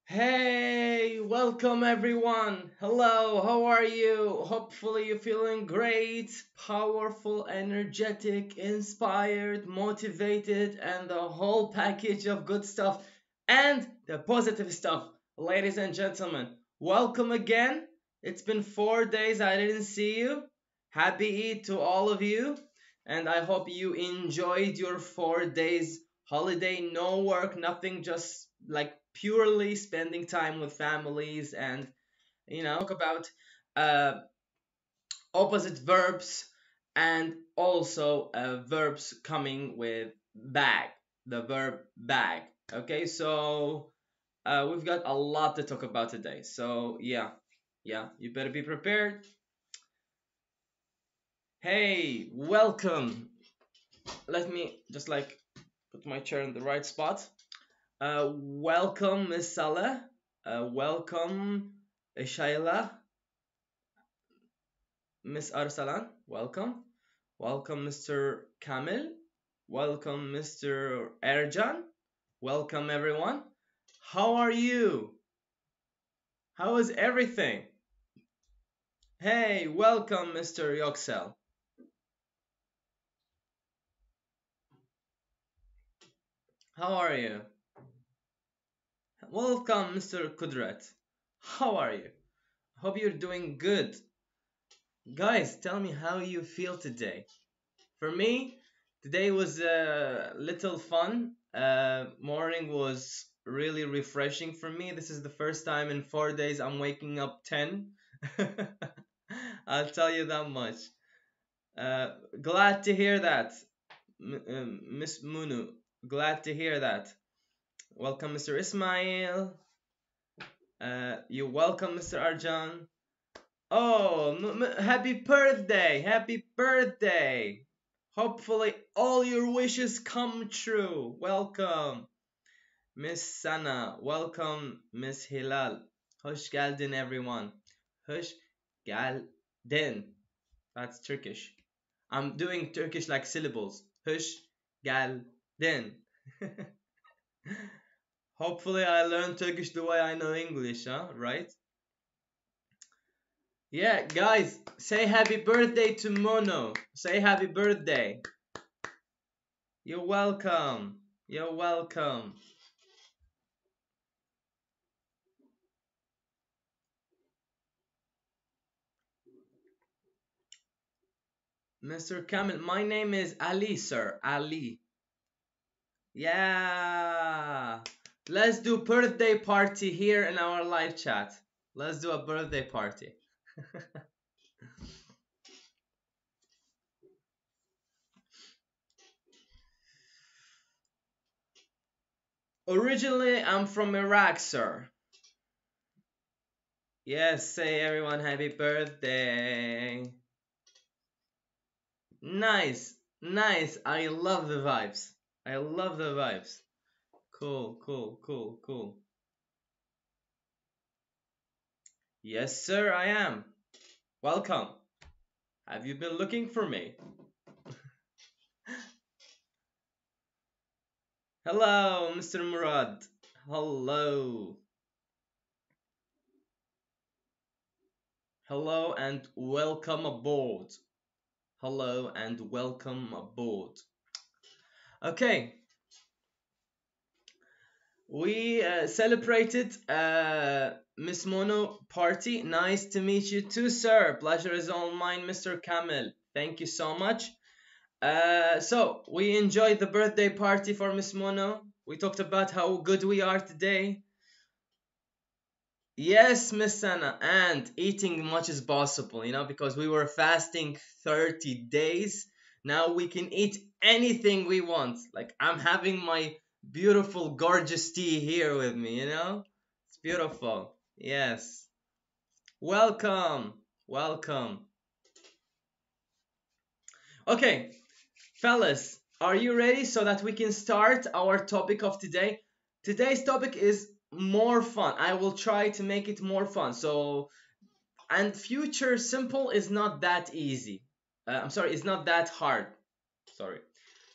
Hey, welcome everyone. Hello, how are you? Hopefully you're feeling great, powerful, energetic, inspired, motivated, and the whole package of good stuff and the positive stuff. Ladies and gentlemen, welcome again. It's been 4 days I didn't see you. Happy Eid to all of you. And I hope you enjoyed your 4 days holiday, no work, nothing, just like purely spending time with families and talk about uh, opposite verbs and also verbs coming with bag, the verb bag. Okay, so we've got a lot to talk about today, so yeah, you better be prepared. Hey, welcome. Let me just like put my chair in the right spot. Welcome, Miss Saleh. Welcome, Shayla. Miss Arsalan. Welcome. Welcome, Mr. Kamil. Welcome, Mr. Erjan. Welcome, everyone. How are you? How is everything? Hey, welcome, Mr. Yoksel. How are you? Welcome, Mr. Kudrat. How are you? Hope you're doing good. Guys, tell me how you feel today. For me, today was a little fun. Morning was really refreshing for me. This is the first time in 4 days I'm waking up 10. I'll tell you that much. Glad to hear that, Miss Munu. Glad to hear that. Welcome, Mr. Ismail. You're welcome, Mr. Arjan. Oh, happy birthday! Happy birthday! Hopefully all your wishes come true. Welcome, Miss Sana. Welcome, Miss Hilal. Hoş geldin, everyone. Hoş geldin. That's Turkish. I'm doing Turkish like syllables. Hoş geldin. Hopefully I learned Turkish the way I know English, huh? Right? Yeah, guys, say happy birthday to Mono. Say happy birthday. You're welcome. You're welcome. Mr. Kamil, my name is Ali, sir. Ali. Yeah. Let's do birthday party here in our live chat. Let's do a birthday party. Originally, I'm from Iraq, sir. Yes, say everyone happy birthday. Nice, nice. I love the vibes. I love the vibes. Cool, cool, cool, cool. Yes, sir, I am. Welcome. Have you been looking for me? Hello, Mr. Murad. Hello. Hello and welcome aboard. Hello and welcome aboard. Okay. We celebrated Miss Mono party. Nice to meet you too, sir. Pleasure is all mine, Mr. Kamil. Thank you so much. So we enjoyed the birthday party for Miss Mono. We talked about how good we are today. Yes, Miss Sana, and eating much as possible, because we were fasting 30 days. Now we can eat anything we want. Like I'm having my beautiful, gorgeous tea here with me, It's beautiful. Yes. Welcome. Welcome. Okay, fellas, are you ready so that we can start our topic of today? Today's topic is more fun. I will try to make it more fun. And future simple is not that easy. I'm sorry, it's not that hard. Sorry.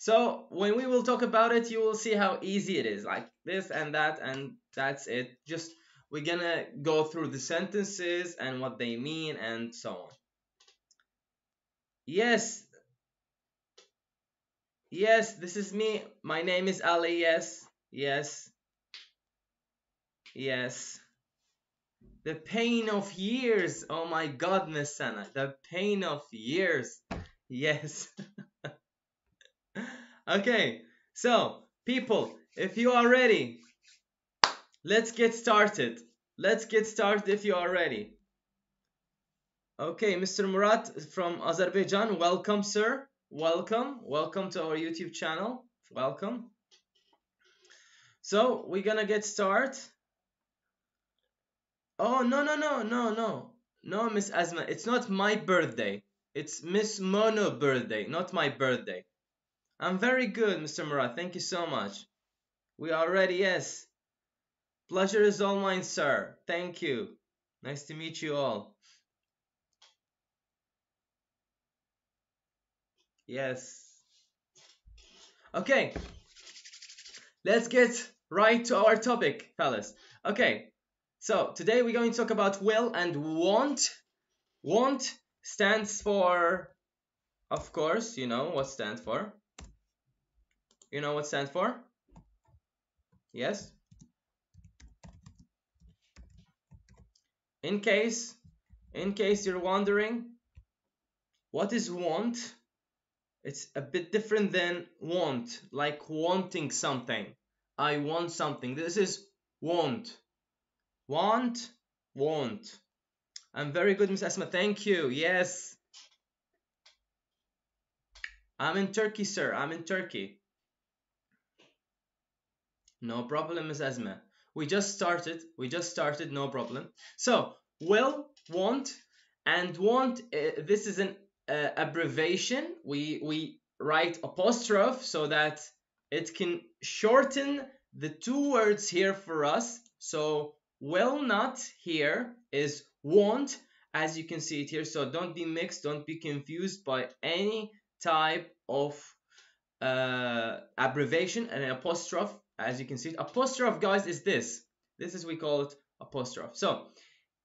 So when we will talk about it, you will see how easy it is, like this and that's it. Just we're gonna go through the sentences and what they mean and so on. Yes, yes, this is me. My name is Ali. Yes, yes, yes. The pain of years. Oh my God, Miss Sana. The pain of years. Yes. Okay, so people, if you are ready, let's get started. Let's get started if you are ready. Okay, Mr. Murat from Azerbaijan, welcome, sir. Welcome. Welcome to our YouTube channel. Welcome. So, we're gonna get started. Oh, no, no, no, no, no. No, Miss Asma, it's not my birthday. It's Miss Mono birthday, not my birthday. I'm very good, Mr. Murat. Thank you so much. We are ready, yes. Pleasure is all mine, sir. Thank you. Nice to meet you all. Yes. Okay, let's get right to our topic, fellas. Okay, so today we're going to talk about will and want. Want stands for, of course, you know what stands for. You know what stands for? Yes? In case you're wondering, what is want? It's a bit different than want, like wanting something. I want something. This is want. Want, want. I'm very good, Miss Asma. Thank you. Yes. I'm in Turkey, sir. I'm in Turkey. No problem, Miss Asma. We just started. We just started. No problem. So, will, want, and want. This is an abbreviation. We write apostrophe so that it can shorten the two words here for us. So, will not here is want, as you can see it here. So don't be mixed. Don't be confused by any type of abbreviation and an apostrophe. As you can see, apostrophe, guys, is this. This is, we call it apostrophe. So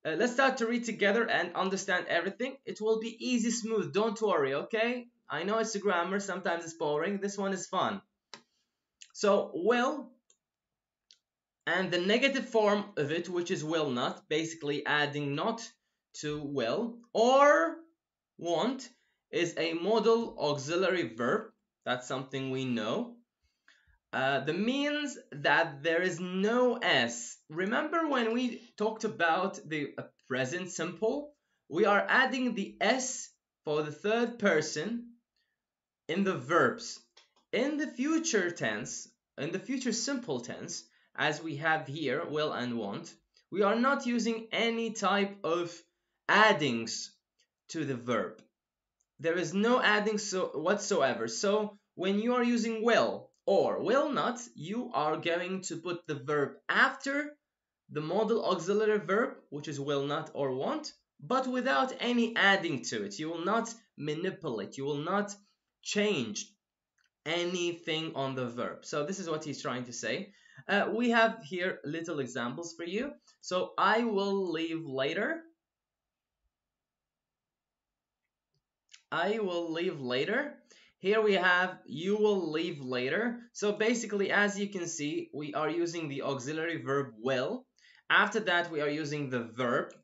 let's start to read together and understand everything. It will be easy, smooth. Don't worry, okay? I know it's a grammar. Sometimes it's boring. This one is fun. So will and the negative form of it, which is will not, basically adding not to will, or want, is a modal auxiliary verb. That's something we know. The means that there is no s. Remember when we talked about the present simple? We are adding the s for the third person in the verbs. In the future tense, in the future simple tense, as we have here, will and want, we are not using any type of addings to the verb. There is no adding whatsoever. So when you are using will or will not, you are going to put the verb after the modal auxiliary verb, which is will not or want, but without any adding to it. You will not manipulate. You will not change anything on the verb. So this is what he's trying to say. We have here little examples for you. So I will leave later. I will leave later. Here we have you will leave later. So basically, as you can see, we are using the auxiliary verb will. After that, we are using the verb,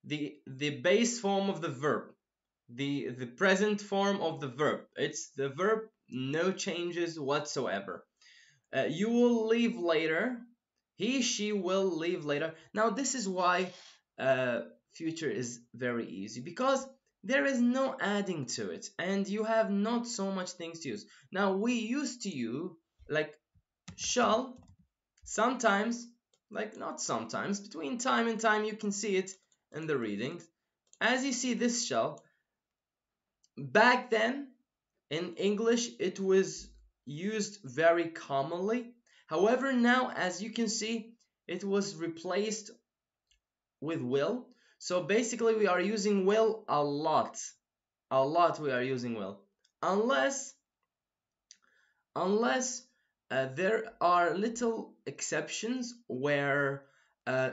the base form of the verb, the present form of the verb. It's the verb, no changes whatsoever. You will leave later. He, she will leave later. Now, this is why future is very easy, because there is no adding to it and you have not so much things to use. Now, we used to use like shall sometimes, like not sometimes, between time and time you can see it in the readings. As you see this shall, back then in English it was used very commonly. However, now as you can see, it was replaced with will. So basically we are using will a lot. A lot we are using will. Unless unless there are little exceptions where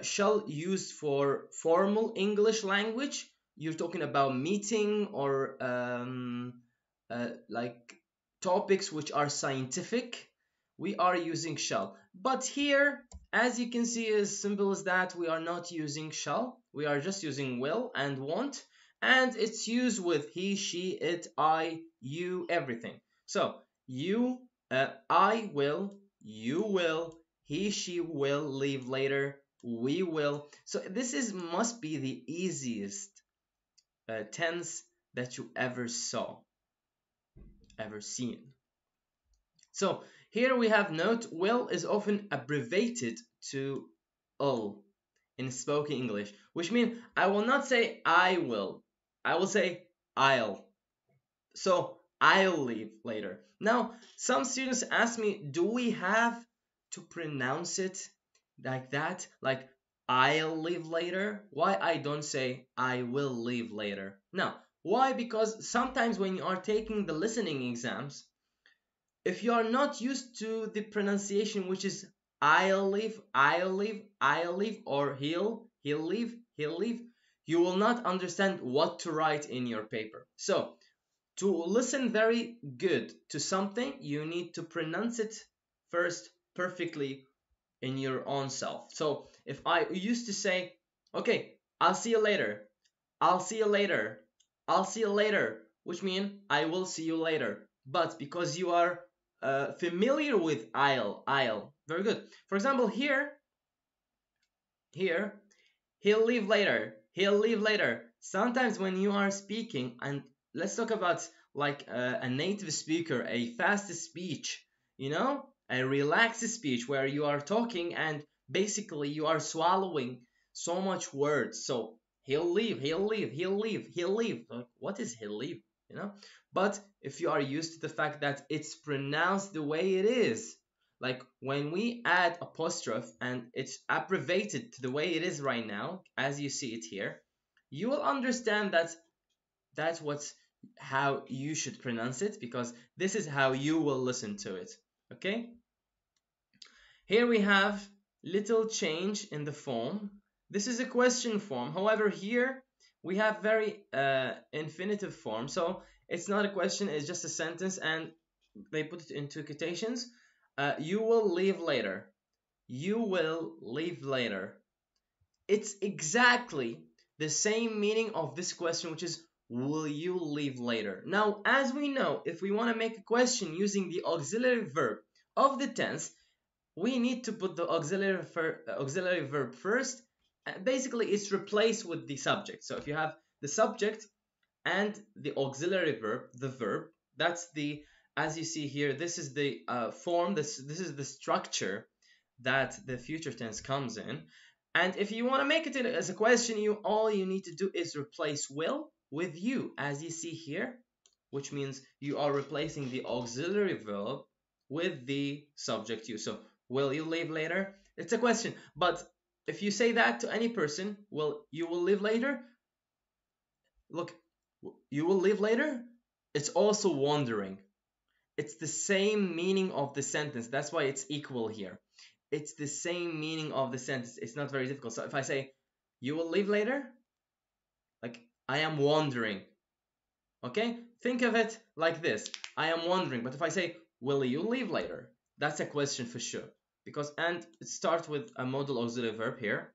shall used for formal English language. You're talking about meeting or like topics which are scientific. We are using shall. But here, as you can see, as simple as that, we are not using shall. We are just using will and want. And it's used with he, she, it, I, you, everything. So you, I will, you will, he, she will leave later, we will. So this is must be the easiest tense that you ever seen. So here we have note, will is often abbreviated to ul in spoken English, which means I will not say I will say I'll. So I'll leave later. Now, some students ask me, do we have to pronounce it like that? Like I'll leave later? Why I don't say I will leave later? No. Why? Because sometimes when you are taking the listening exams, if you are not used to the pronunciation, which is I'll leave, or he'll leave, you will not understand what to write in your paper. So to listen very good to something, you need to pronounce it first perfectly in your own self. So if I used to say, okay, I'll see you later, I'll see you later, I'll see you later, which means I will see you later. But because you are familiar with I'll, very good. For example, here, he'll leave later, he'll leave later. Sometimes when you are speaking, and let's talk about like a native speaker, a fast speech, a relaxed speech where you are talking and basically you are swallowing so much words. So he'll leave, he'll leave, he'll leave, he'll leave. Like, what is he'll leave? But if you are used to the fact that it's pronounced the way it is, like when we add apostrophe and it's abbreviated to the way it is right now, as you see it here, you will understand that that's how you should pronounce it, because this is how you will listen to it. Okay? Here we have little change in the form. This is a question form. However, here we have very infinitive form. So it's not a question, it's just a sentence, and they put it into quotations. You will leave later. You will leave later. It's exactly the same meaning of this question, which is will you leave later? Now, as we know, if we want to make a question using the auxiliary verb of the tense, we need to put the auxiliary verb first. Basically, it's replaced with the subject. So if you have the subject and the auxiliary verb, the verb, that's the, as you see here, this is the form, this is the structure that the future tense comes in. And if you want to make it as a question, all you need to do is replace will with you, as you see here, which means you are replacing the auxiliary verb with the subject you. So will you leave later? It's a question. But if you say that to any person, you will leave later? Look, you will leave later? It's also wondering. It's the same meaning of the sentence. That's why it's equal here. It's the same meaning of the sentence. It's not very difficult. So if I say, you will leave later? Like, I am wondering. Okay? Think of it like this. I am wondering. But if I say, will you leave later? That's a question for sure. And it starts with a modal auxiliary verb here.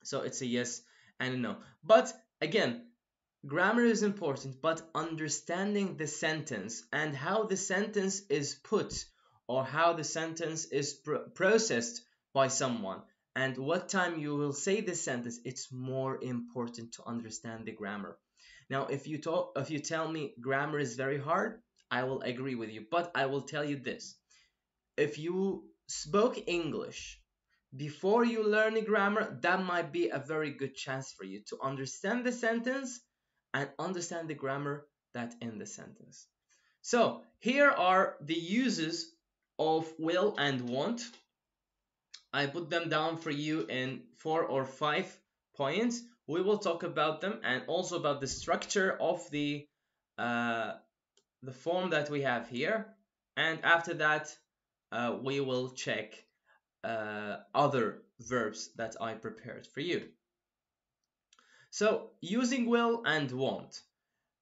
So it's a yes and a no. But again, grammar is important, but understanding the sentence and how the sentence is put, or how the sentence is processed by someone, and what time you will say this sentence, it's more important to understand the grammar. Now, if you tell me grammar is very hard, I will agree with you, but I will tell you this. If you spoke English before you learn the grammar, that might be a very good chance for you to understand the sentence and understand the grammar that in the sentence. So here are the uses of will and want. I put them down for you in 4 or 5 points. We will talk about them and also about the structure of the form that we have here. and after that we will check other verbs that I prepared for you. So using will and want.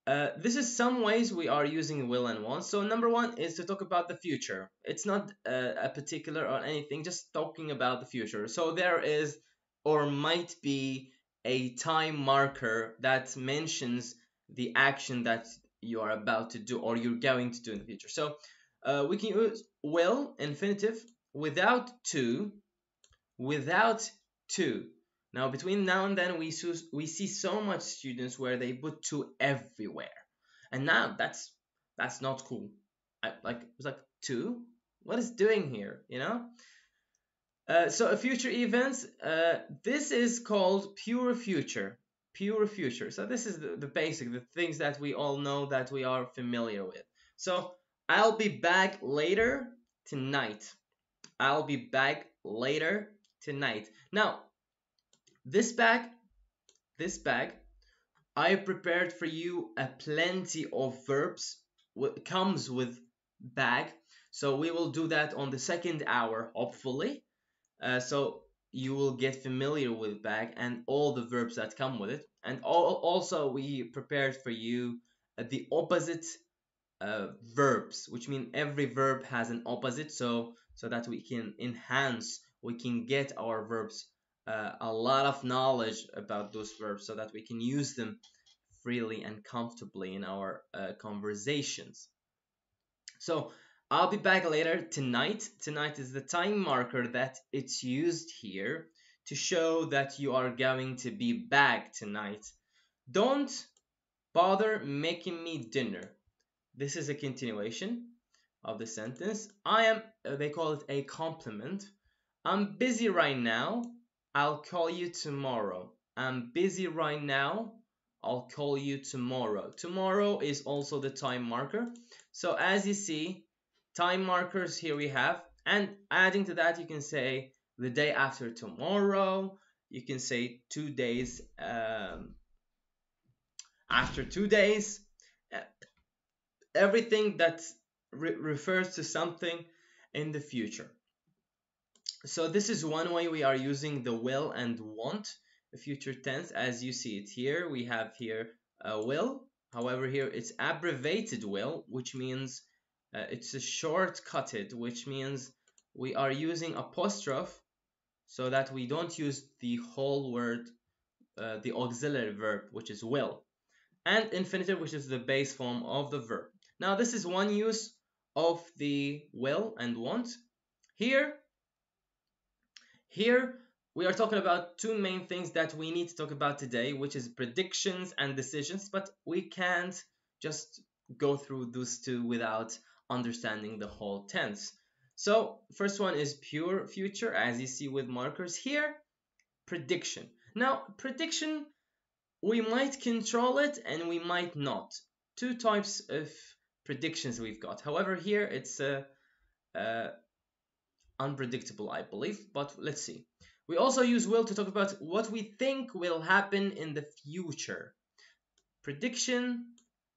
This is some ways we are using will and want. So number one is to talk about the future. It's not a particular or anything, just talking about the future. So there is or might be a time marker that mentions the action that you are about to do or you're going to do in the future. So we can use will, infinitive, without to, without to. Now, between now and then, we see so much students where they put to everywhere, and now that's not cool. It's like to, what is doing here, you know? So a future events. This is called pure future. Pure future. So this is the basic, the things that we all know that we are familiar with. So I'll be back later tonight. I'll be back later tonight. Now, this bag, I prepared for you a plenty of verbs. Comes with bag. So we will do that on the second hour, hopefully. So you will get familiar with bag and all the verbs that come with it. And also we prepared for you the opposite verbs, which mean every verb has an opposite, so that we can enhance, we can get our verbs a lot of knowledge about those verbs so that we can use them freely and comfortably in our conversations. So I'll be back later tonight. Tonight is the time marker that it's used here to show that you are going to be back tonight. Don't bother making me dinner. This is a continuation of the sentence. I am, they call it a compliment. I'm busy right now. I'll call you tomorrow. I'm busy right now. I'll call you tomorrow. Tomorrow is also the time marker. So as you see, time markers here we have. And adding to that, you can say the day after tomorrow. You can say 2 days after 2 days. Everything that refers to something in the future. So this is one way we are using the will and want, the future tense, as you see it here. We have here will. However, here it's abbreviated will, which means it's a shortcutted, which means we are using apostrophe so that we don't use the whole word, the auxiliary verb, which is will, and infinitive, which is the base form of the verb. Now, this is one use of the will and want. Here we are talking about two main things that we need to talk about today, which is predictions and decisions, but we can't just go through those two without understanding the whole tense. So, first one is pure future, as you see with markers here. Prediction. Now, prediction, we might control it and we might not. Two types of predictions we've got. However, here it's unpredictable, I believe, but let's see. We also use will to talk about what we think will happen in the future. Prediction,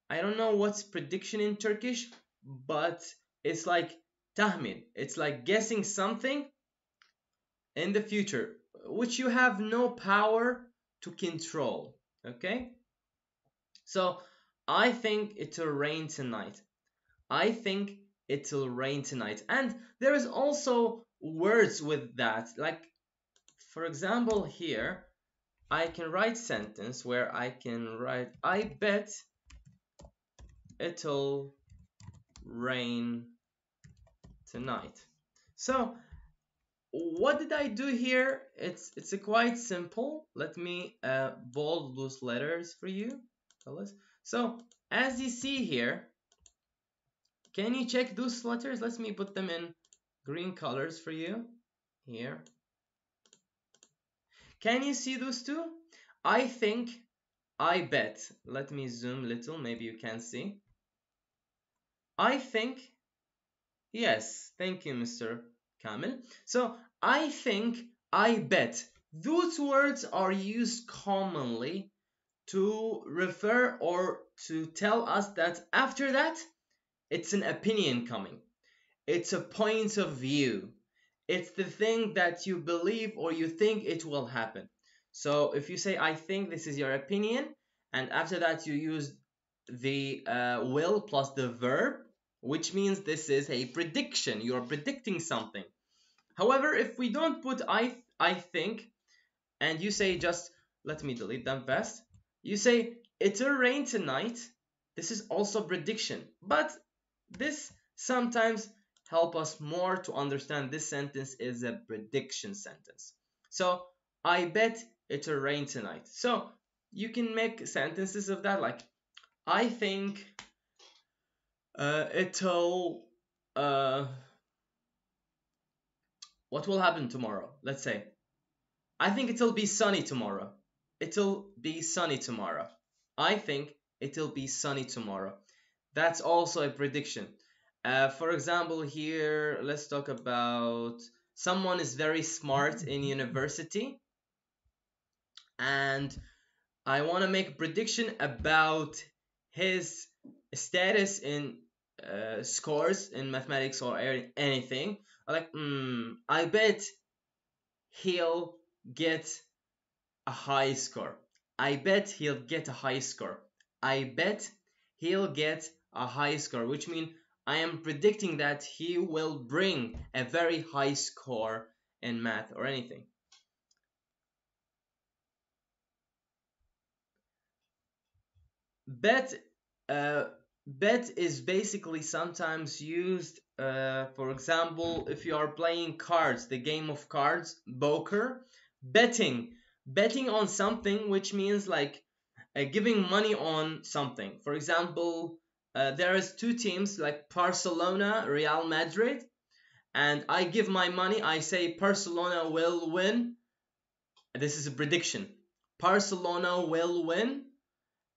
I don't know what's prediction in Turkish, but it's like tahmin. It's like guessing something in the future, which you have no power to control. Okay? So, I think it'll rain tonight. I think it'll rain tonight. And there is also words with that. Like, for example, here, I can write sentence where I can write, I bet it'll rain tonight. So, what did I do here? It's a quite simple. Let me bold those letters for you, fellas. So, as you see here, can you check those letters? Let me put them in green colors for you here. Can you see those two? I think, I bet. Let me zoom a little, maybe you can see. I think, yes, thank you, Mr. Kamil. So, I think, I bet. Those words are used commonly to refer or to tell us that after that, it's an opinion coming. It's a point of view. It's the thing that you believe or you think it will happen. So if you say I think, this is your opinion, and after that you use the will plus the verb, which means this is a prediction. You're predicting something. However, if we don't put I think, and you say just, let me delete them fast. You say it'll rain tonight. This is also prediction, but this sometimes help us more to understand this sentence is a prediction sentence. So I bet it'll rain tonight. So you can make sentences of that, like I think it'll what will happen tomorrow? Let's say I think it'll be sunny tomorrow. It'll be sunny tomorrow. I think it'll be sunny tomorrow. That's also a prediction. For example, here, let's talk about someone is very smart in university, and I want to make a prediction about his status in scores in mathematics or anything. Like, I bet he'll get a high score. I bet he'll get a high score. I bet he'll get a high score, which means I am predicting that he will bring a very high score in math or anything. Bet, bet is basically sometimes used, for example, if you are playing cards, the game of cards, poker, betting on something, which means like giving money on something. For example, there is two teams like Barcelona, Real Madrid, and I give my money. I say Barcelona will win. This is a prediction. Barcelona will win,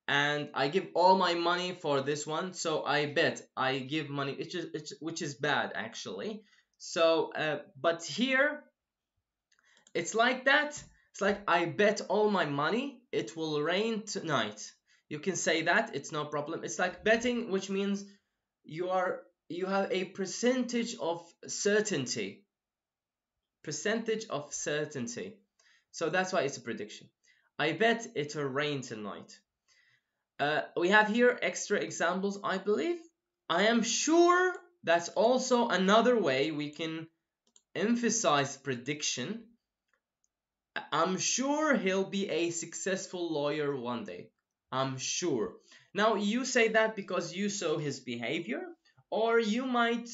and I give all my money for this one. So I bet, I give money, which is bad actually. So, but here it's like that. It's like I bet all my money it will rain tonight. You can say that, it's no problem. It's like betting, which means you have a percentage of certainty. Percentage of certainty. So that's why it's a prediction. I bet it'll rain tonight. We have here extra examples, I believe. I am sure that's also another way we can emphasize prediction. I'm sure he'll be a successful lawyer one day. I'm sure. Now, you say that because you saw his behavior, or you might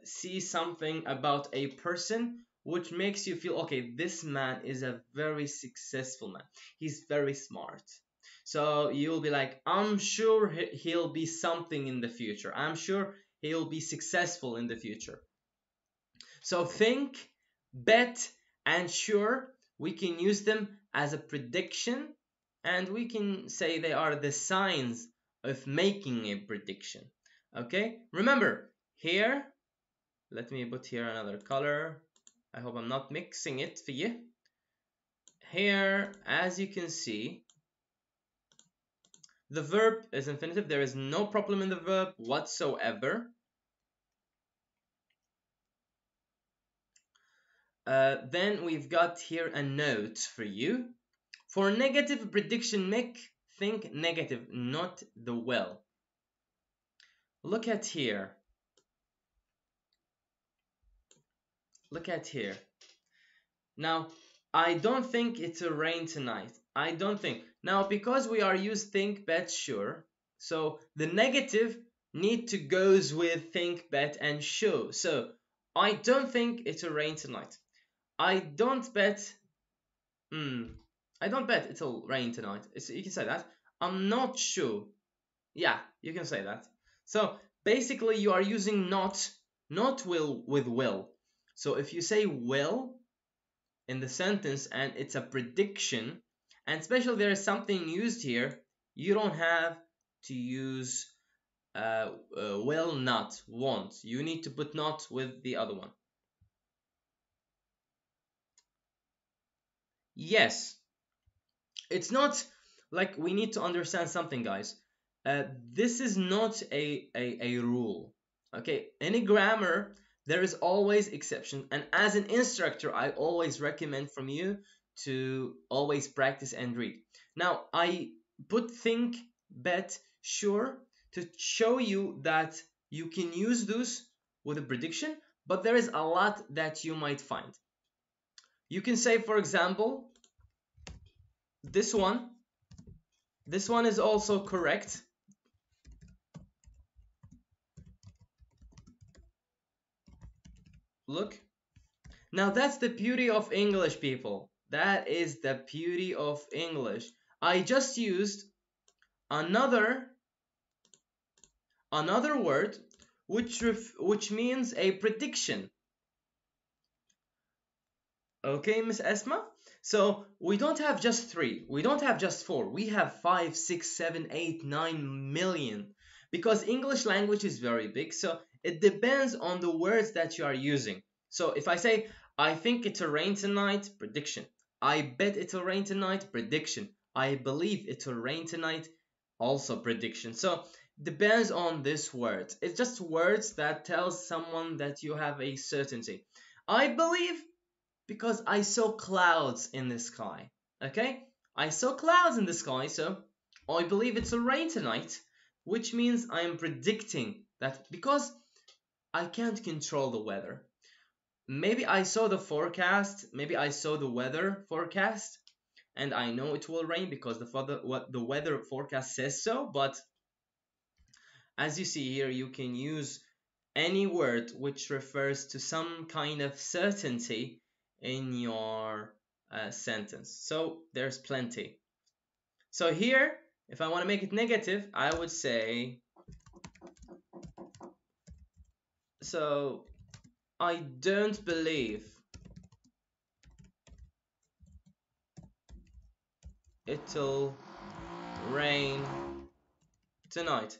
see something about a person which makes you feel, okay, this man is a very successful man. He's very smart. So you'll be like, I'm sure he'll be something in the future. I'm sure he'll be successful in the future. So think, bet, and sure, we can use them as a prediction, and we can say they are the signs of making a prediction. Okay, remember here, let me put here another color. I hope I'm not mixing it for you. Here, as you can see, the verb is infinitive. There is no problem in the verb whatsoever. Then we've got here a note for you. For negative prediction make, think negative, not the will. Look at here. Look at here. Now, I don't think it'll rain tonight. I don't think. Now, because we are used think, bet, sure, so the negative need to goes with think, bet, and sure. So, I don't think it'll rain tonight. I don't bet. I don't bet it'll rain tonight. You can say that. I'm not sure. Yeah, you can say that. So basically you are using not will with will. So if you say will in the sentence and it's a prediction, and especially there is something used here, you don't have to use will, not, won't. You need to put not with the other one. Yes. It's not like, we need to understand something, guys. This is not a rule. Okay, any grammar, there is always exception. And as an instructor, I always recommend from you to always practice and read. Now, I put think, bet, sure to show you that you can use those with a prediction, but there is a lot that you might find. You can say, for example, this one is also correct. Look. Now that's the beauty of English, people. That is the beauty of English. I just used another word which means a prediction. Okay, Miss Esma? So we don't have just 3. We don't have just 4. We have 5, 6, 7, 8, 9 million. Because English language is very big, so it depends on the words that you are using. So if I say, I think it'll rain tonight, prediction. I bet it'll rain tonight, prediction. I believe it'll rain tonight, also prediction. So depends on this word. It's just words that tells someone that you have a certainty. I believe because I saw clouds in the sky. Okay? I saw clouds in the sky, so I believe it'll rain tonight, which means I am predicting that because I can't control the weather. Maybe I saw the forecast, maybe I saw the weather forecast, and I know it will rain because the weather forecast says so, but as you see here, you can use any word which refers to some kind of certainty in your sentence. So there's plenty. So here, if I want to make it negative, I would say, so I don't believe it'll rain tonight.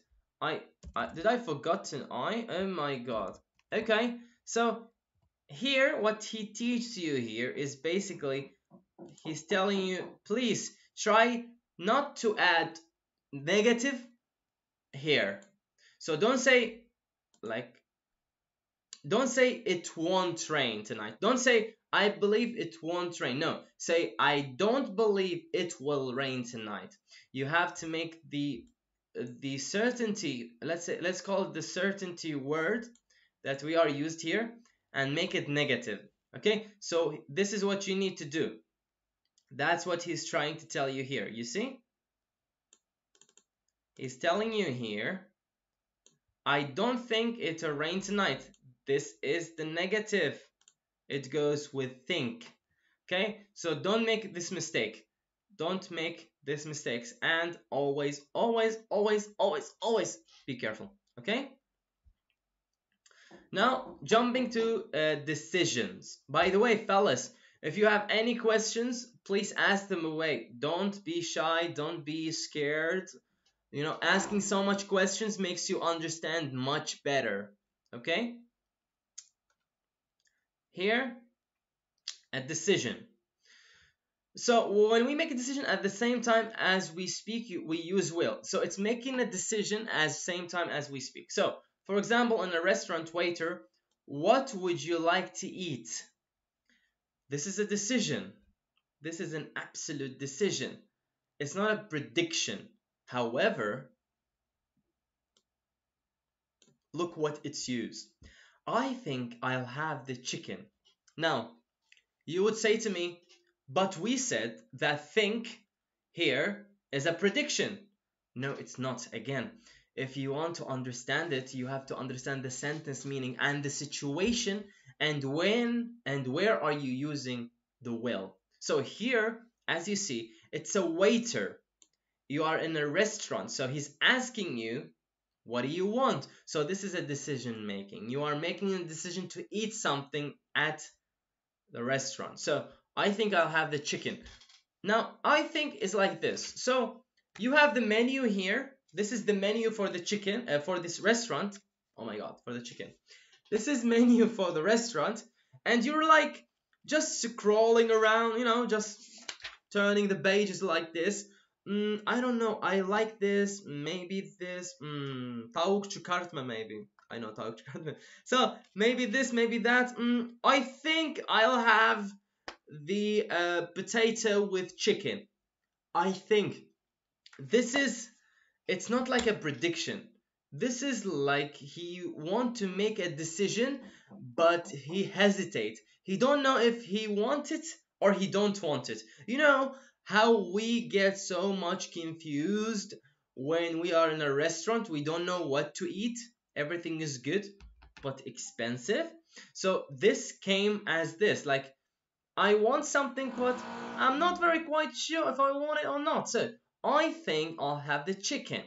Did I forgotten I? Oh my god. Okay, so here what he teaches you here is basically he's telling you, please try not to add negative here. So don't say it won't rain tonight. Don't say I believe it won't rain. No, say I don't believe it will rain tonight. You have to make the certainty, let's call it the certainty word that we are used here, and make it negative. Okay, so this is what you need to do. That's what he's trying to tell you here. You see, he's telling you here, I don't think it'll rain tonight. This is the negative. It goes with think. Okay, so don't make this mistake. Don't make these mistakes, and always be careful. Okay, now jumping to decisions. By the way, fellas, if you have any questions, please ask them away. Don't be shy, don't be scared. You know, asking so much questions makes you understand much better. Okay, here, a decision. So when we make a decision at the same time as we speak, we use will. So it's making a decision at the same time as we speak. So for example, in a restaurant, waiter, what would you like to eat? This is a decision. This is an absolute decision. It's not a prediction. However, look what it's used. I think I'll have the chicken. Now, you would say to me, but we said that think here is a prediction. No, it's not. Again, if you want to understand it, you have to understand the sentence meaning and the situation and when and where are you using the will. So here, as you see, it's a waiter. You are in a restaurant, so he's asking you, what do you want? So this is a decision making. You are making a decision to eat something at the restaurant. So I think I'll have the chicken. Now, I think is like this. So you have the menu here. This is the menu for the chicken, for this restaurant. Oh my god, for the chicken. This is menu for the restaurant. And you're like just scrolling around, you know, just turning the pages like this. I don't know. I like this. Maybe this. Tavuk çıkartma maybe. I know tavuk çıkartma. So maybe this, maybe that. I think I'll have the potato with chicken. I think this is. It's not like a prediction. This is like he want to make a decision, but he hesitate. He don't know if he want it or he don't want it. You know how we get so much confused when we are in a restaurant, we don't know what to eat. Everything is good but expensive. So this came as this, like I want something but I'm not very quite sure if I want it or not. So I think I'll have the chicken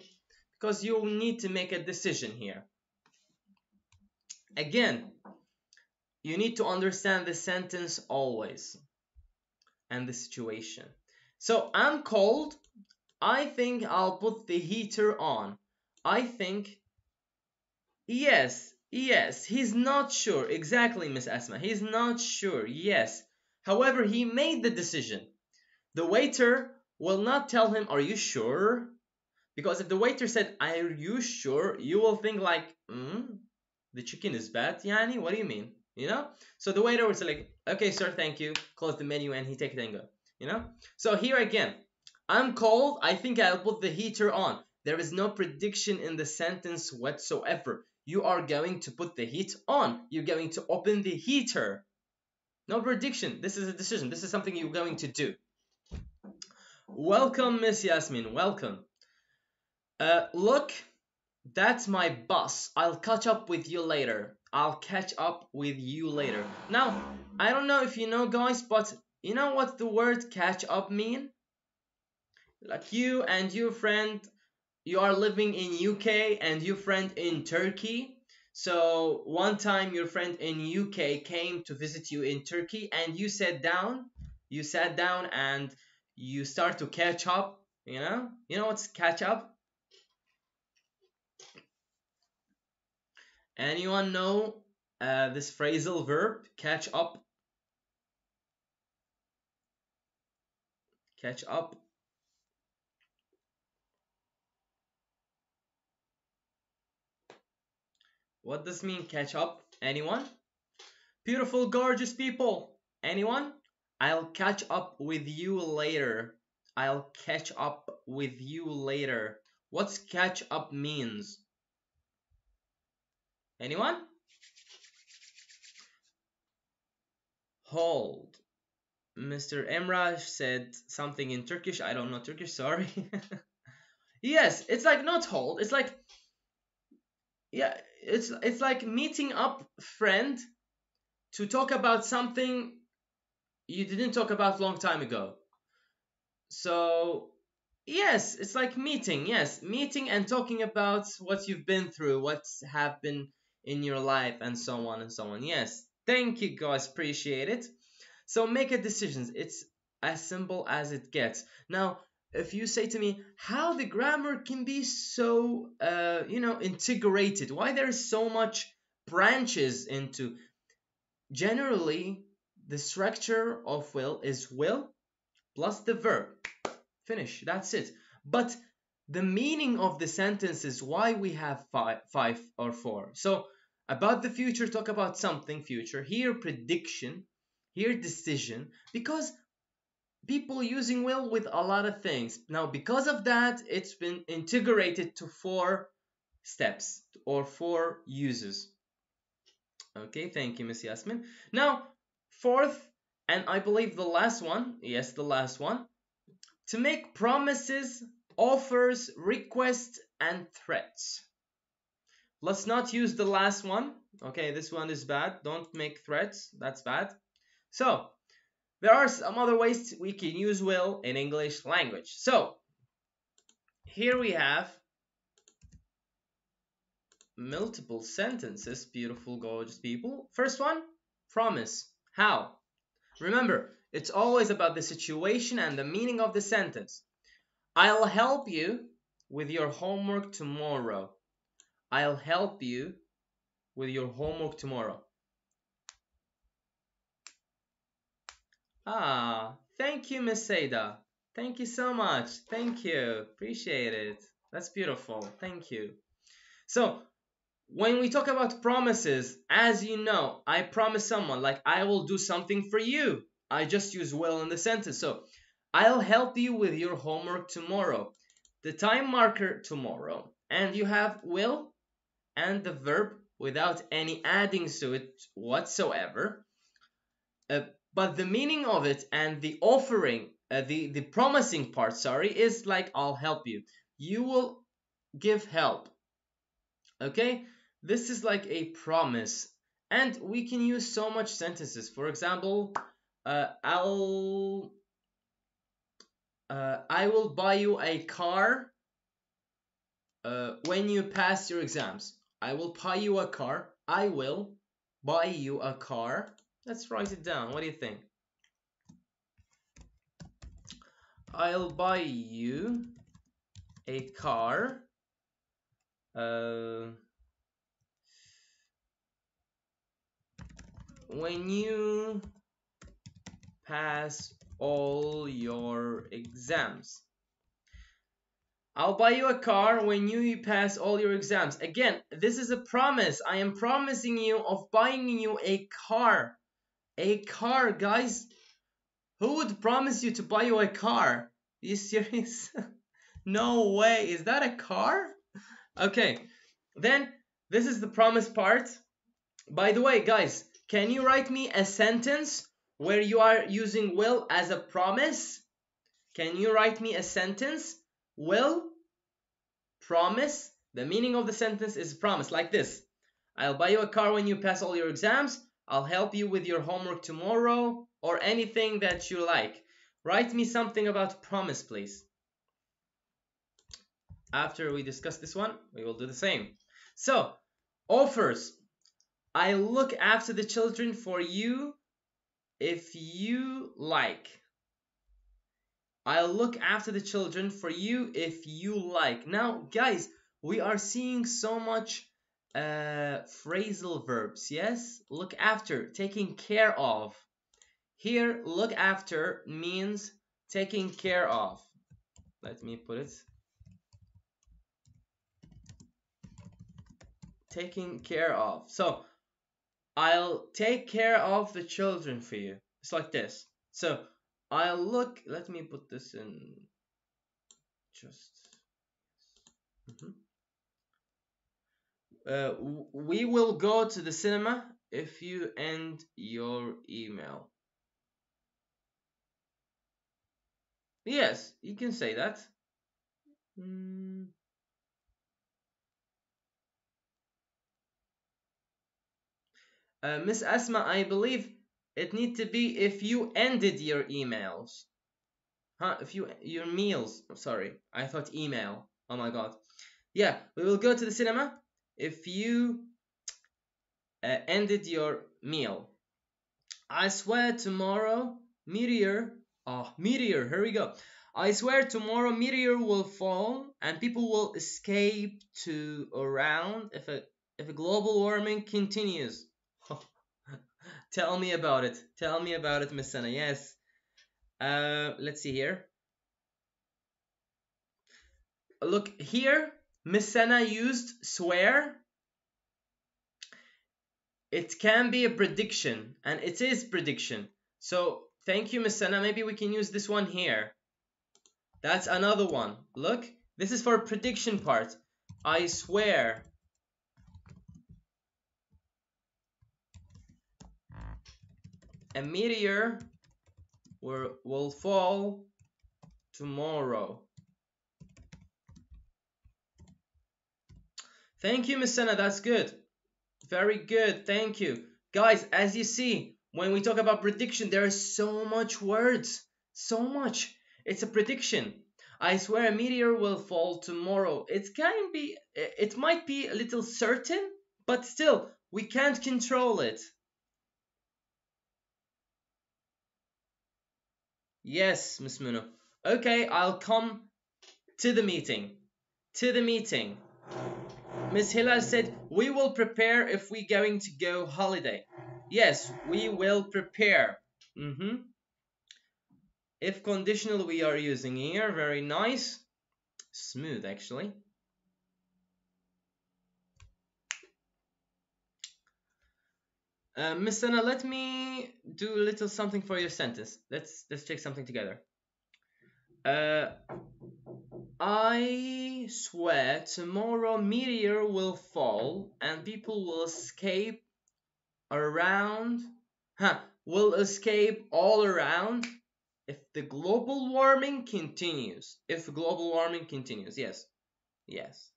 because you need to make a decision here. Again, you need to understand the sentence always and the situation. So I'm cold. I think I'll put the heater on. I think, yes, he's not sure. Exactly, Miss Asma. He's not sure. Yes. However, he made the decision. The waiter will not tell him, are you sure? Because if the waiter said, are you sure? You will think like, the chicken is bad, Yani? What do you mean? You know? So the waiter was like, okay, sir, thank you. Close the menu and he take it and go. You know? So here again, I'm cold. I think I'll put the heater on. There is no prediction in the sentence whatsoever. You are going to put the heat on. You're going to open the heater. No prediction. This is a decision. This is something you're going to do. Welcome, Miss Yasmin. Welcome. Look, that's my bus. I'll catch up with you later. I'll catch up with you later. Now, I don't know if you know, guys, but you know what the word catch up mean? Like you and your friend, you are living in UK and your friend in Turkey. So one time your friend in UK came to visit you in Turkey and you sat down and you start to catch up, you know? You know what's catch up? Anyone know this phrasal verb, catch up? Catch up. What does mean catch up? Anyone? Beautiful, gorgeous people. Anyone? I'll catch up with you later. I'll catch up with you later. What's catch up means? Anyone? Hold. Mr. Emrah said something in Turkish. I don't know Turkish, sorry. Yes, it's like not hold. It's like, yeah, it's like meeting up friend to talk about something you didn't talk about long time ago. So yes, it's like meeting. Yes, meeting and talking about what you've been through, what's happened in your life, and so on and so on. Yes, thank you guys, appreciate it. So make a decision. It's as simple as it gets. Now, if you say to me how the grammar can be so integrated, why there's so much branches into, generally the structure of will is will plus the verb. Finish. That's it. But the meaning of the sentence is why we have five or four. So about the future, talk about something future. Here prediction, here decision, because people using will with a lot of things. Now because of that, it's been integrated to 4 steps or 4 uses. Okay, thank you, Miss Yasmin. Now, fourth, and I believe the last one, yes, the last one, to make promises, offers, requests, and threats. Let's not use the last one. Okay, this one is bad. Don't make threats. That's bad. So, there are some other ways we can use will in English language. So, here we have multiple sentences, beautiful, gorgeous people. First one, promise. How? Remember, it's always about the situation and the meaning of the sentence. I'll help you with your homework tomorrow. I'll help you with your homework tomorrow. Ah, thank you, Miss Seda. Thank you so much. Thank you. Appreciate it. That's beautiful. Thank you. So, when we talk about promises, as you know, I promise someone, like I will do something for you. I just use will in the sentence. So, I'll help you with your homework tomorrow. The time marker tomorrow. And you have will and the verb without any adding to it whatsoever. But the meaning of it and the offering, the promising part, sorry, is like I'll help you. You will give help. Okay? This is like a promise. And we can use so much sentences. For example, I will buy you a car when you pass your exams. I will buy you a car. I will buy you a car. Let's write it down. What do you think? I'll buy you a car when you pass all your exams. I'll buy you a car when you pass all your exams. Again, this is a promise. I am promising you of buying you a car. A car, guys. Who would promise you to buy you a car? Are you serious? No way. Is that a car? Okay. Then, this is the promise part. By the way, guys, can you write me a sentence where you are using will as a promise? Can you write me a sentence? Will, promise. The meaning of the sentence is promise, like this. I'll buy you a car when you pass all your exams. I'll help you with your homework tomorrow, or anything that you like. Write me something about promise, please. After we discuss this one, we will do the same. So, offers. I look after the children for you if you like. I'll look after the children for you if you like. Now, guys, we are seeing so much phrasal verbs, yes? Look after, taking care of. Here, look after means taking care of. Let me put it. Taking care of. So, I'll take care of the children for you. It's like this. So, I'll look, let me put this in just. We will go to the cinema if you end your email. Yes, you can say that. Miss Asma, I believe it need to be if you ended your emails. Huh? If your meals. Sorry, I thought email. Oh my god. Yeah, we will go to the cinema if you ended your meal. I swear tomorrow meteor. Meteor. Here we go. I swear tomorrow meteor will fall and people will escape to around if a global warming continues. Tell me about it. Tell me about it, Miss Sana. Yes. Let's see here. Look here. Miss Sana used swear. It can be a prediction, and it is prediction. So thank you, Miss Sana. Maybe we can use this one here. That's another one. Look, this is for prediction part. I swear. A meteor will fall tomorrow. Thank you, Miss Sana. That's good. Very good. Thank you. Guys, as you see, when we talk about prediction, there are so much words. So much. It's a prediction. I swear a meteor will fall tomorrow. It might be a little certain, but still, we can't control it. Yes, Miss Muno. Okay, I'll come to the meeting. To the meeting. Miss Hilal said, we will prepare if we're going to go holiday. Yes, we will prepare. If conditional we are using here. Very nice. Smooth, actually. Miss Anna, let me do a little something for your sentence. Let's check something together. I swear tomorrow meteor will fall and people will escape around. Will escape all around if the global warming continues. If global warming continues, yes. Yes.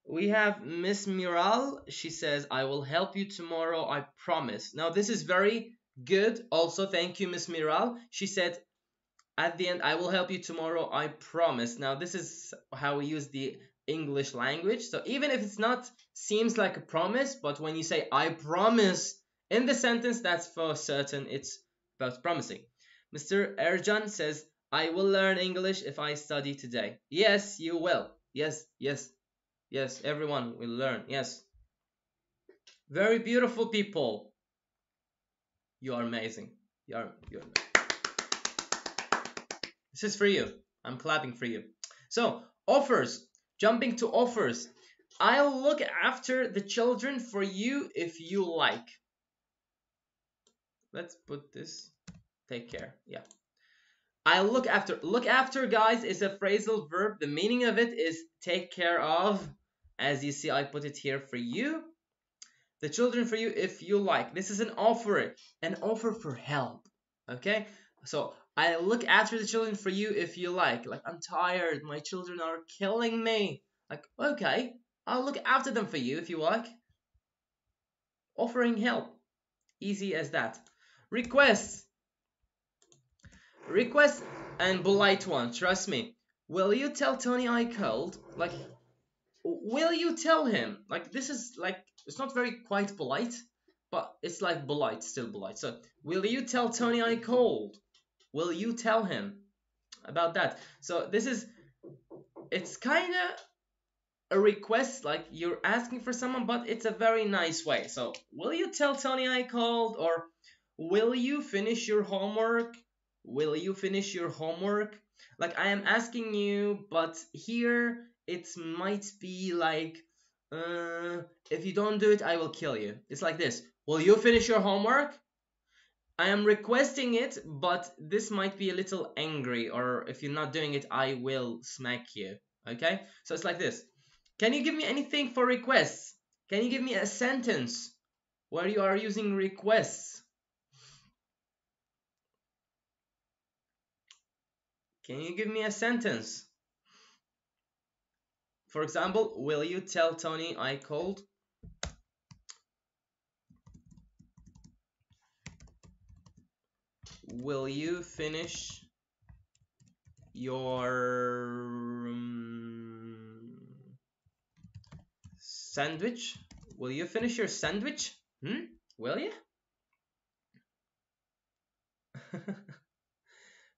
We have Miss Miral. She says, I will help you tomorrow, I promise. Now, this is very good. Also, thank you, Miss Miral. She said, at the end, I will help you tomorrow, I promise. Now, this is how we use the English language. So even if it's not, seems like a promise, but when you say, I promise, in the sentence, that's for certain. It's about promising. Mr. Erjan says, I will learn English if I study today. Yes, you will. Yes, yes. Yes, everyone will learn. Yes. Very beautiful people. You are amazing. You're amazing. This is for you. I'm clapping for you. So, offers. Jumping to offers. I'll look after the children for you if you like. Let's put this. Take care. Yeah. I'll look after. Look after, guys, is a phrasal verb. The meaning of it is take care of. As you see, I put it here for you. The children for you if you like. This is an offer for help. Okay? So, I look after the children for you if you like. Like, I'm tired. My children are killing me. Like, okay, I'll look after them for you if you like. Offering help. Easy as that. Requests. Request and polite one. Trust me. Will you tell Tony I called? Like, will you tell him? Like, this is like, it's not very quite polite, but it's like polite, still polite. So, will you tell Tony I called? Will you tell him about that? So, this is, it's kind of a request, like you're asking for someone, but it's a very nice way. So, will you tell Tony I called? Or, will you finish your homework? Will you finish your homework? Like, I am asking you, but here it might be like, if you don't do it, I will kill you. It's like this. Will you finish your homework? I am requesting it, but this might be a little angry, or if you're not doing it, I will smack you. Okay? So it's like this. Can you give me anything for requests? Can you give me a sentence where you are using requests? Can you give me a sentence? For example, will you tell Tony I called? Will you finish your sandwich? Will you finish your sandwich? Will you?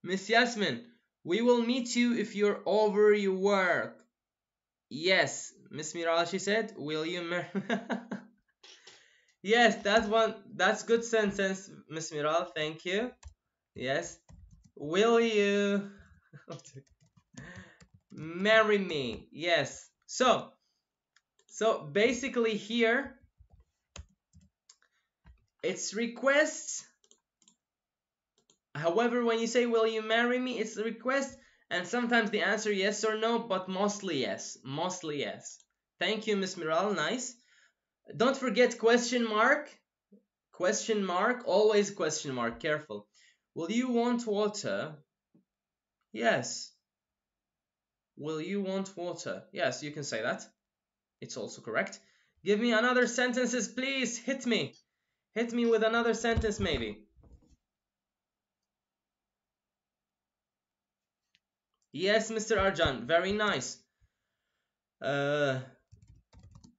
Miss Yasmin, we will meet you if you're over your work. Yes, Miss Miral, she said, will you marry? Yes, that's good sentence, Miss Miral, thank you. Yes. Will you marry me? Yes. So basically here, it's requests. However, when you say, will you marry me, it's a request. And sometimes the answer yes or no, but mostly yes. Mostly yes. Thank you, Miss Miral. Nice. Don't forget question mark. Question mark. Always question mark. Careful. Will you want water? Yes. Will you want water? Yes, you can say that. It's also correct. Give me another sentences, please. Hit me. Hit me with another sentence, maybe. Yes, Mr. Arjan. Very nice.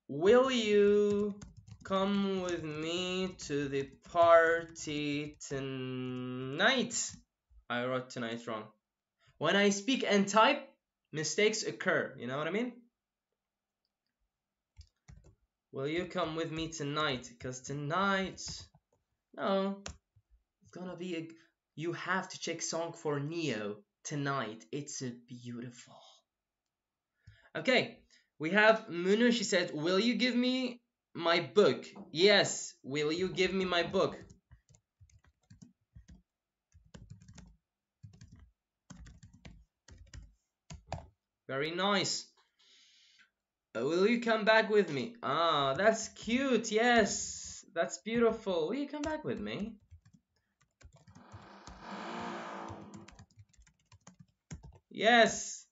Will you come with me to the party tonight? I wrote tonight wrong. When I speak and type, mistakes occur. You know what I mean? Will you come with me tonight? Because tonight, no, it's gonna be you have to check song for Neo tonight. It's a beautiful. Okay, we have Munu. She said, will you give me my book? Yes, will you give me my book? Very nice. Will you come back with me? Ah, that's cute. Yes, that's beautiful. Will you come back with me? Yes.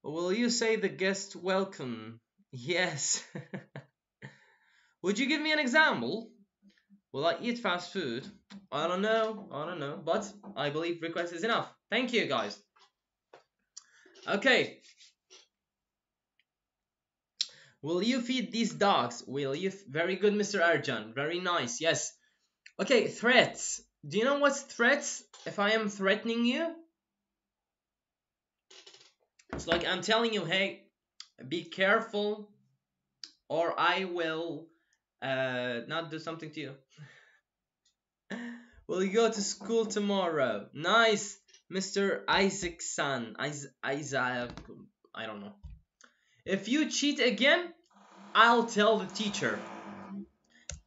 Will you say the guest welcome? Yes. Would you give me an example? Will I eat fast food? I don't know, but I believe request is enough. Thank you, guys. Okay. Will you feed these dogs? Will you? Very good, Mr. Ercan. Very nice. Yes. Okay, threats. Do you know what's threats? If I am threatening you, it's like I'm telling you, hey, be careful, or I will not do something to you. Will you go to school tomorrow? Nice, Mr. Isaacson. Isaac, I don't know. If you cheat again, I'll tell the teacher.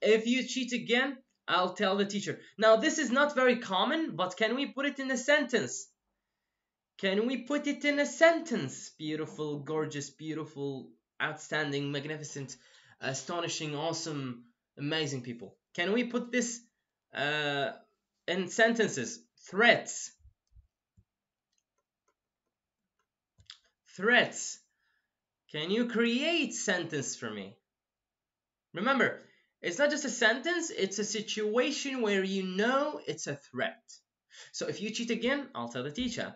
If you cheat again, I'll tell the teacher. Now, this is not very common, but can we put it in a sentence? Can we put it in a sentence? Beautiful, gorgeous, beautiful, outstanding, magnificent, astonishing, awesome, amazing people. Can we put this in sentences? Threats. Threats. Can you create sentence for me? Remember, it's not just a sentence, it's a situation where you know it's a threat. So if you cheat again, I'll tell the teacher.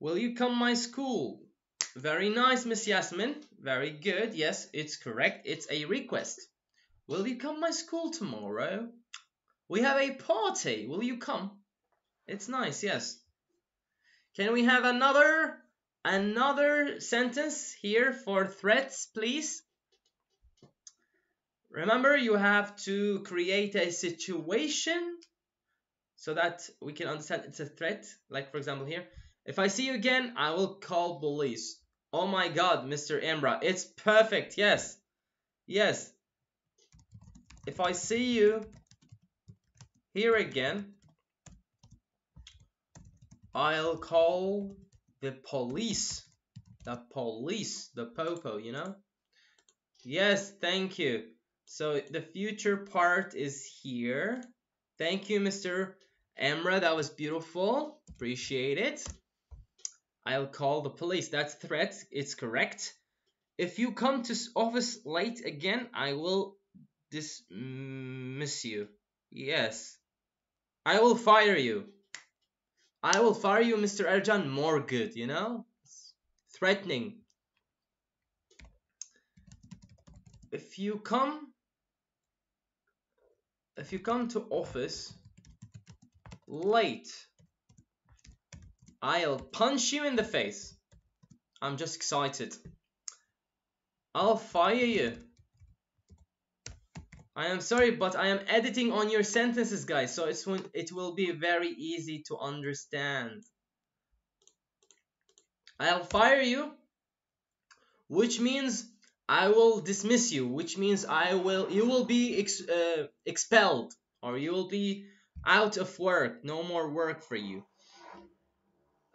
Will you come my school? Very nice, Miss Yasmin. Very good. Yes, it's correct. It's a request. Will you come my school tomorrow? We have a party. Will you come? It's nice, yes. Can we have another sentence here for threats, please? Remember, you have to create a situation so that we can understand it's a threat. Like, for example, here. If I see you again, I will call police. Oh my God, Mr. Emra, it's perfect. Yes. Yes. If I see you here again, I'll call the police. The police. The popo, you know? Yes, thank you. So the future part is here. Thank you, Mr. Emra. That was beautiful. Appreciate it. I'll call the police. That's threat. It's correct. If you come to office late again, I will dismiss you. Yes. I will fire you. I will fire you, Mr. Ercan. More good, you know? Threatening. If you come to office late, I'll punch you in the face. I'm just excited. I'll fire you. I am sorry, but I am editing on your sentences, guys, so it will be very easy to understand. I'll fire you, which means I will dismiss you, which means you will be expelled, or you will be out of work. No more work for you.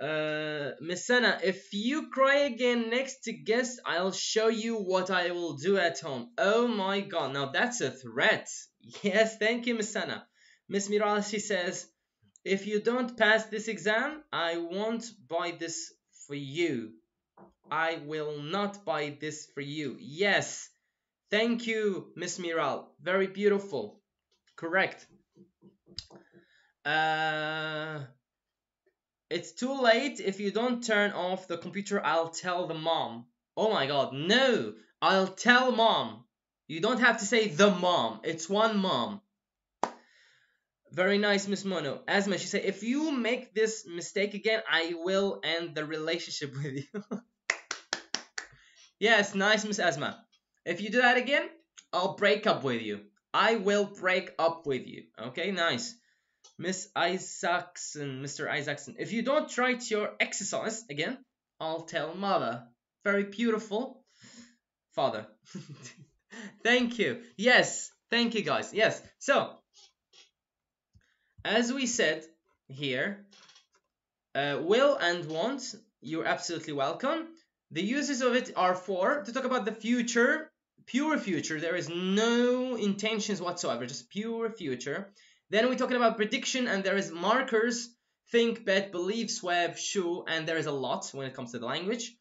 Miss Sana, if you cry again next to guest, I'll show you what I will do at home. Oh my God, now that's a threat. Yes, thank you, Miss Sana. Miss Miral, she says, if you don't pass this exam, I won't buy this for you. I will not buy this for you. Yes, thank you, Miss Miral. Very beautiful. Correct. It's too late. If you don't turn off the computer, I'll tell the mom. Oh my God, no. I'll tell mom. You don't have to say the mom. It's one mom. Very nice, Miss Mono. Asma, she said, if you make this mistake again, I will end the relationship with you. Yes, nice, Miss Asma. If you do that again, I'll break up with you. I will break up with you. Okay, nice. Miss Isaacson, Mr. Isaacson. If you don't write your exercise again, I'll tell mother. Very beautiful. Father. Thank you. Yes. Thank you, guys. Yes. So, as we said here, will and want, you're absolutely welcome. The uses of it are for, to talk about the future, pure future. There is no intentions whatsoever, just pure future. Then we're talking about prediction, and there is markers, think, bet, believe, swear, shoe, and there is a lot when it comes to the language.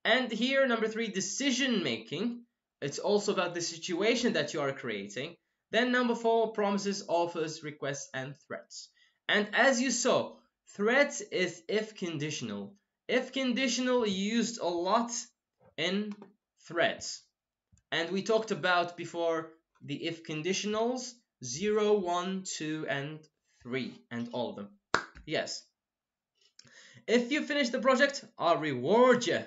And here, number 3, decision making. It's also about the situation that you are creating. Then number 4, promises, offers, requests, and threats. And as you saw, threats is if conditional. If conditional used a lot in threats. And we talked about before the if conditionals, 0, 1, 2, and 3, and all of them. Yes. If you finish the project, I'll reward you.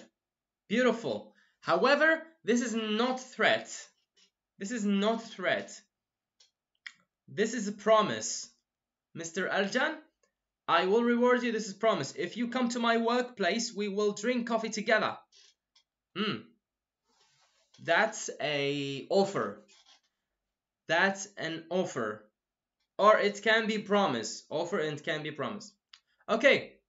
Beautiful. However, this is not threat. This is not threat. This is a promise. Mr. Aljan, I will reward you. This is promise. If you come to my workplace, we will drink coffee together. That's a offer. That's an offer. Or it can be promise. Offer and can be promise. Okay,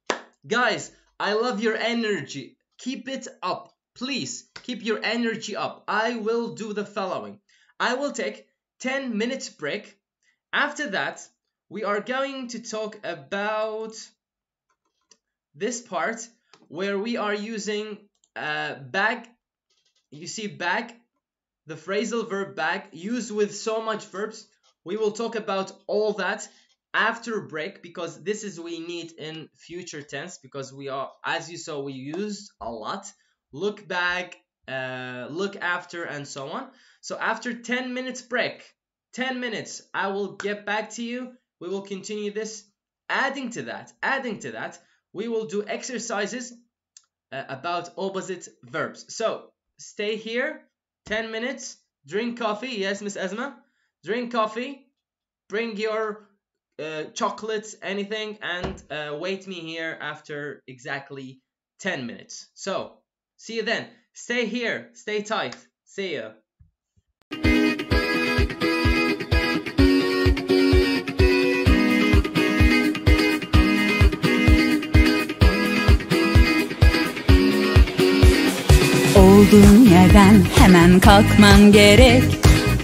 guys, I love your energy. Keep it up. Please keep your energy up. I will do the following. I will take 10 minutes break. After that, we are going to talk about this part where we are using bag. You see bag, the phrasal verb bag, used with so much verbs. We will talk about all that after break, because this is we need in future tense, because we are, as you saw, we used a lot. Look back, look after, and so on. So after 10 minutes break, 10 minutes, I will get back to you. We will continue this. Adding to that, we will do exercises about opposite verbs. So stay here, 10 minutes, drink coffee. Yes, Miss Esma, drink coffee, bring your chocolates, anything, and wait me here after exactly 10 minutes. So see you then. Stay here, stay tight. See ya. Olduğun yerden hemen kalkman gerek.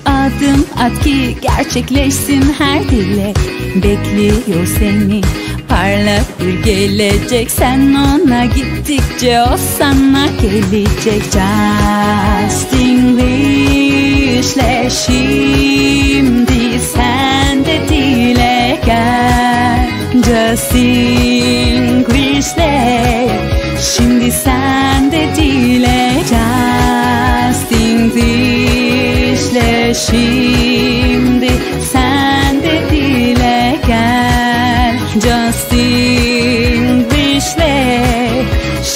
Adım at ki gerçekleşsin her dilek. Bekliyor seni parlak bir gelecek. Sen ona gittikçe o sana gelecek. Justenglish'le şimdi sen de dile gel. Justenglish'le şimdi sen de dile gel. Justenglish'le şimdi sen de dile gel. Justenglish'le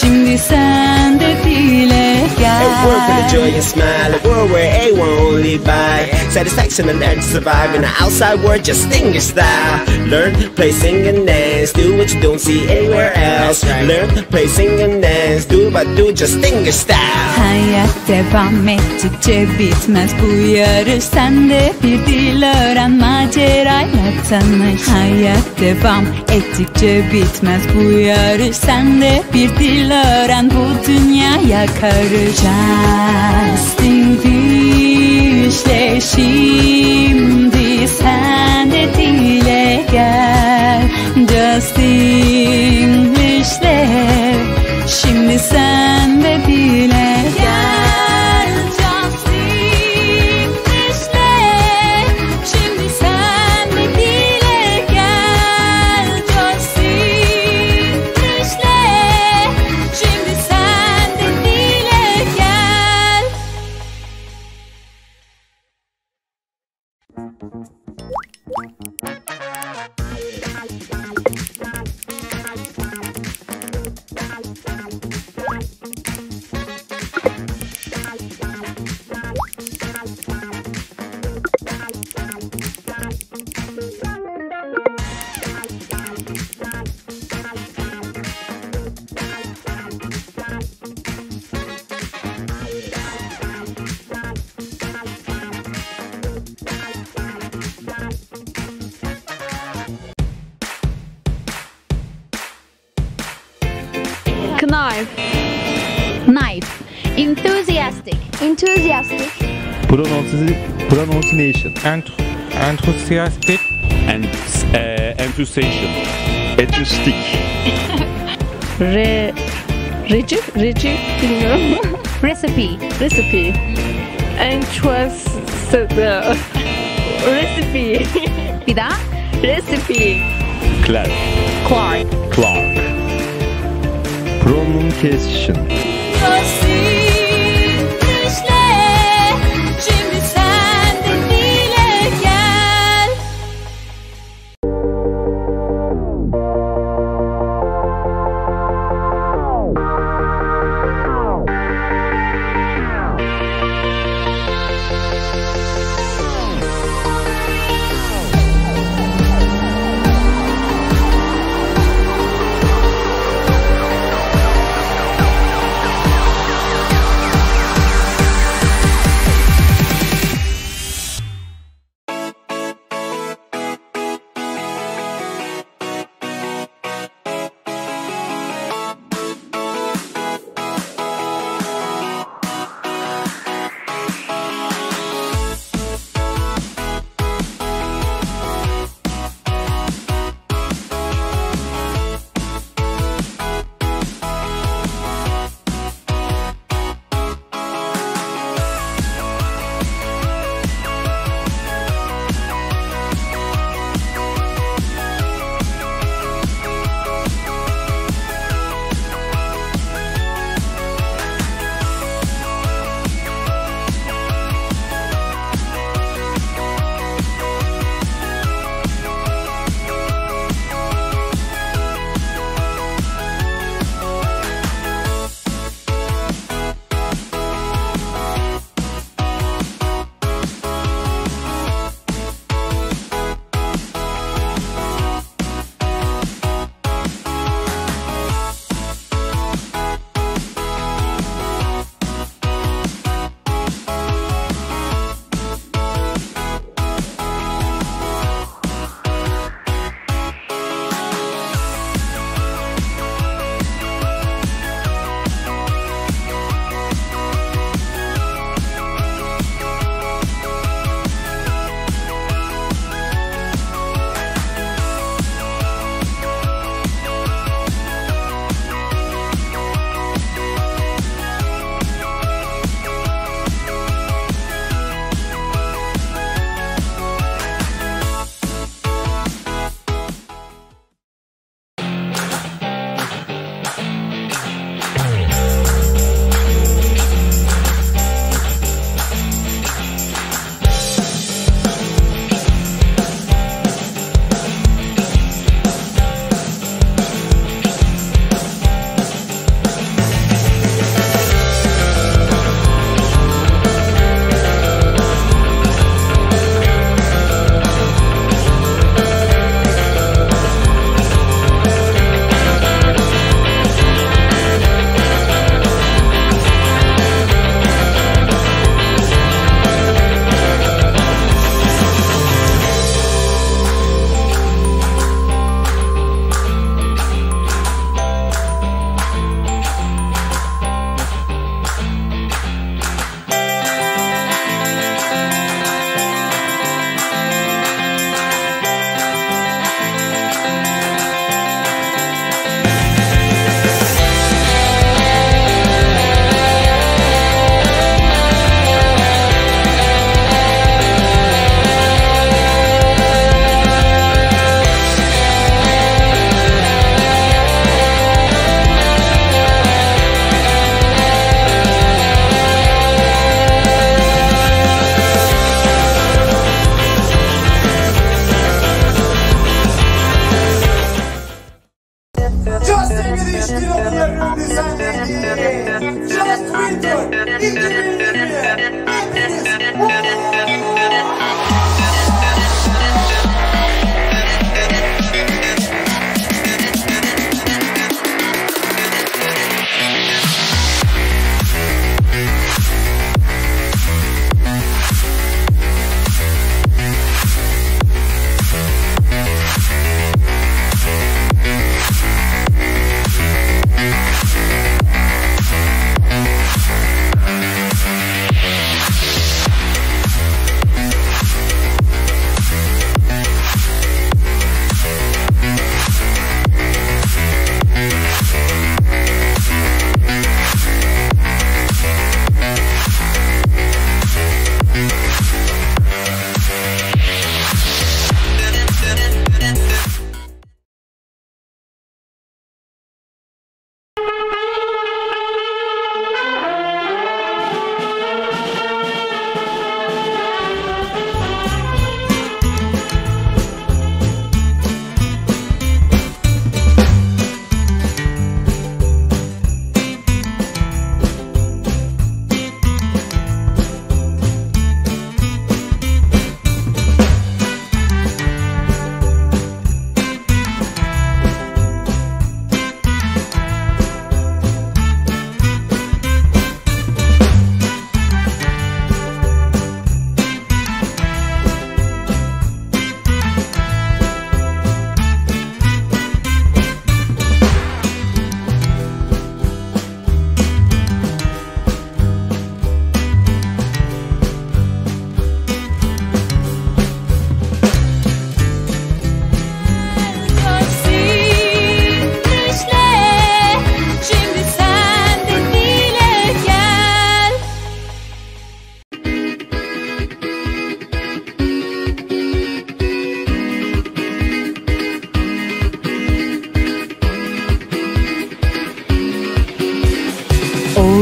şimdi sen de dile gel. A world with a joy and smile, a world where everyone only by satisfaction and learn to survive in the outside world, Justenglish style. Learn, play, sing and dance, do what you don't see anywhere else. Learn, play, sing and dance, do but do Justenglish style. Hayat devam ettikçe bitmez bu yarış. Sen de bir dil öğren, macerayla tanış. Hayat devam ettikçe bitmez bu yarış. Sen de bir dil öğren, bu dünyaya karış. Justenglish'le şimdi sen de dile gel. Justenglish'le şimdi sen de dile gel. Justenglish'le şimdi sen de dile gel. Justenglish'le şimdi sen de dile gel. Knife. Knife. Enthusiastic. Enthusiastic. Pronunciation. Enthusiastic. Enthusiasm. Enthusiastic. Reci bilmiyorum. Recipe. Recipe. Recipe. Bir daha. Recipe. Clark. Clark. Pronunciation. Şimdi sen de dile gel.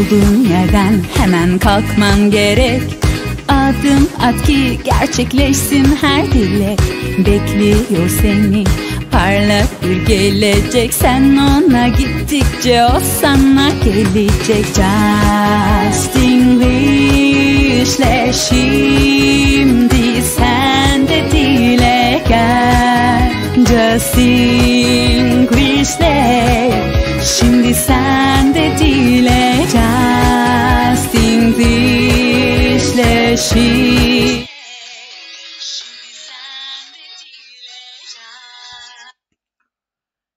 Olduğun yerden hemen kalkman gerek. Adım at ki gerçekleşsin her dilek. Bekliyor seni parlak bir gelecek. Sen ona gittikçe o sana gelecek. Justinglishle şimdi sen de dile gel. Justinglishle şimdi sen de dile. Justinglishle şimdi.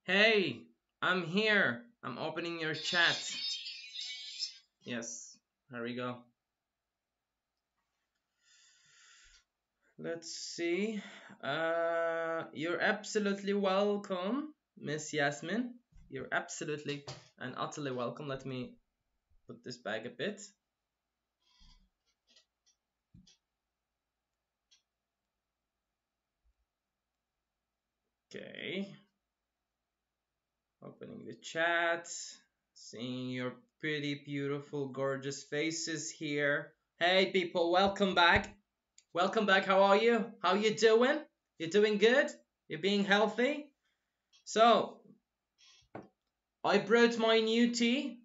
Hey, I'm here. I'm opening your chat. Yes, here we go. Let's see. You're absolutely welcome, Miss Yasmin. You're absolutely and utterly welcome. Let me put this back a bit. Okay. Opening the chat. Seeing your pretty, beautiful, gorgeous faces here. Hey people, welcome back. Welcome back. How are you? How you doing? You doing good? You being healthy? So, I brought my new tea.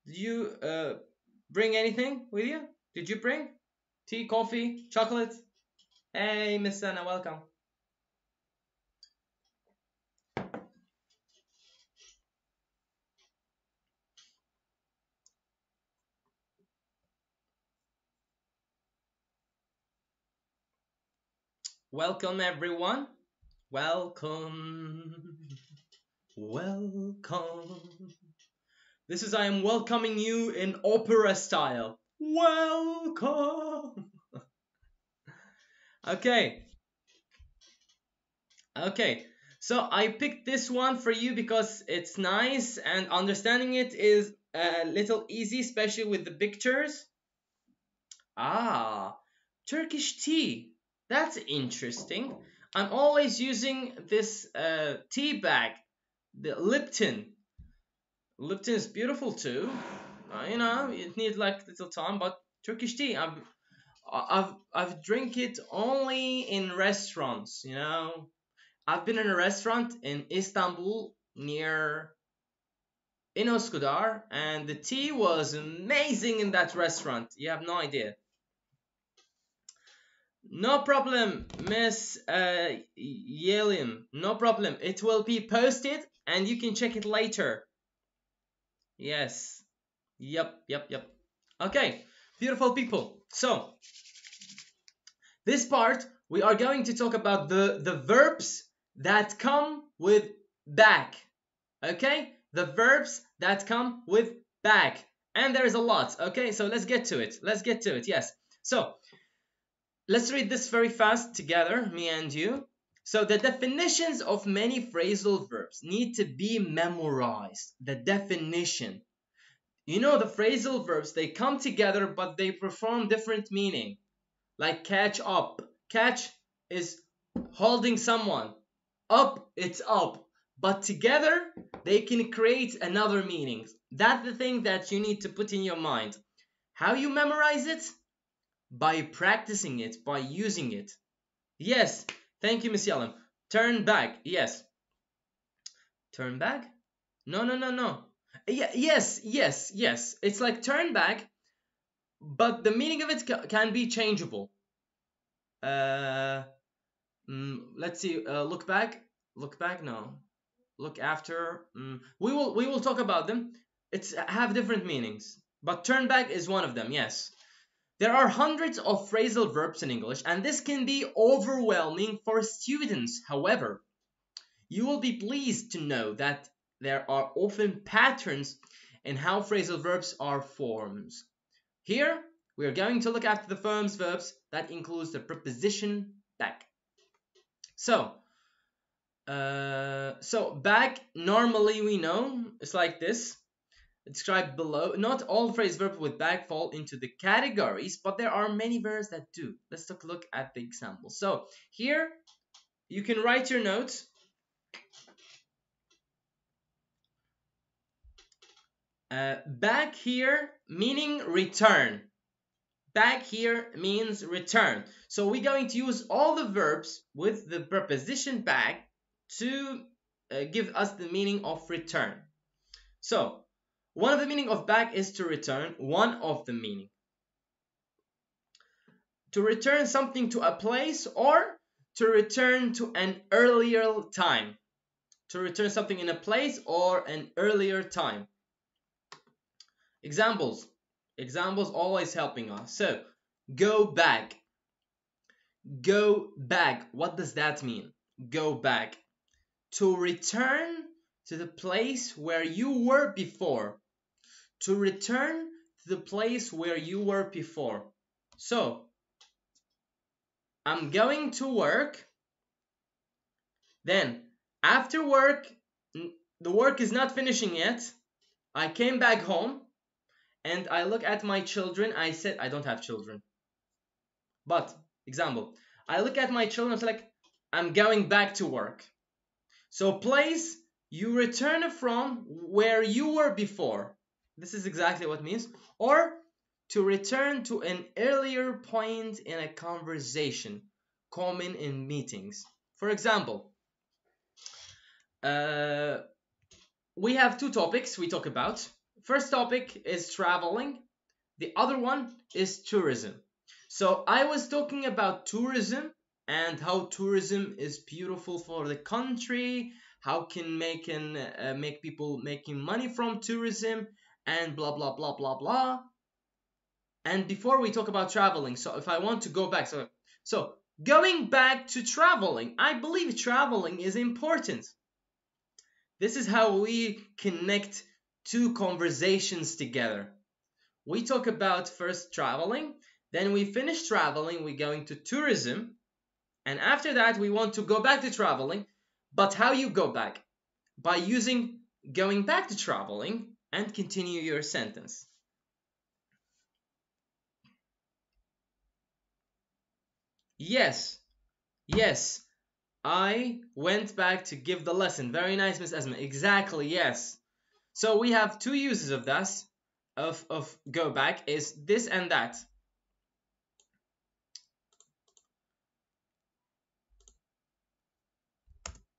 Did you bring anything with you? Did you bring tea, coffee, chocolate? Hey, Miss Anna, welcome. Welcome everyone. Welcome. Welcome. This is I am welcoming you in opera style. Welcome. Okay. Okay. So I picked this one for you because it's nice and understanding it is a little easy, especially with the pictures. Ah, Turkish tea. That's interesting. I'm always using this tea bag, the Lipton. Lipton is beautiful too. You know, it needs like little time, but Turkish tea, I've drink it only in restaurants. You know, I've been in a restaurant in Istanbul near in Üsküdar, and the tea was amazing in that restaurant. You have no idea. No problem, Miss Yelim. No problem. It will be posted and you can check it later. Yes. Yep. Okay, beautiful people. So, this part, we are going to talk about the verbs that come with back. Okay? The verbs that come with back. And there is a lot. Okay, so let's get to it. Yes. So, let's read this very fast together, me and you. So the definitions of many phrasal verbs need to be memorized. The definition. You know, the phrasal verbs, they come together, but they perform different meaning. Like catch up. Catch is holding someone. Up, it's up. But together, they can create another meaning. That's the thing that you need to put in your mind. How you memorize it? By practicing it, by using it. Yes, thank you, Miss Yalem. Turn back, yes. Turn back? No. Yes. It's like turn back, but the meaning of it can be changeable. Let's see. Look back. No. Look after. We will talk about them. It's have different meanings, but turn back is one of them. Yes. There are hundreds of phrasal verbs in English, and this can be overwhelming for students. However, you will be pleased to know that there are often patterns in how phrasal verbs are formed. Here, we are going to look at the verbs that includes the preposition back. So back, normally we know, it's like this. Described below. Not all phrase verbs with back fall into the categories, but there are many verbs that do. Let's take a look at the example. So here you can write your notes. Back here meaning return. Back here means return. So we're going to use all the verbs with the preposition back to give us the meaning of return. So one of the meaning of back is to return. One of the meaning. To return something to a place or to return to an earlier time. To return something in a place or an earlier time. Examples. Examples always helping us. So, go back. Go back. What does that mean? Go back. To return to the place where you were before. To return to the place where you were before. So, I'm going to work. Then, after work, the work is not finishing yet. I came back home. And I look at my children. I said, I don't have children. But, example, I look at my children. I say like, I'm going back to work. So, place, you return from where you were before. This is exactly what it means. Or, to return to an earlier point in a conversation, common in meetings. For example, we have two topics we talk about. First topic is traveling. The other one is tourism. So I was talking about tourism and how tourism is beautiful for the country, how can make people making money from tourism, and blah blah blah blah blah. And before we talk about traveling, so if I want to go back, so going back to traveling, I believe traveling is important. This is how we connect two conversations together. We talk about first traveling, then we finish traveling, we're going to tourism, and after that we want to go back to traveling. But how you go back? By using going back to traveling and continue your sentence. Yes, yes, I went back to give the lesson. Very nice, Miss Esma. Exactly, yes. So we have two uses of this, of go back, is this and that.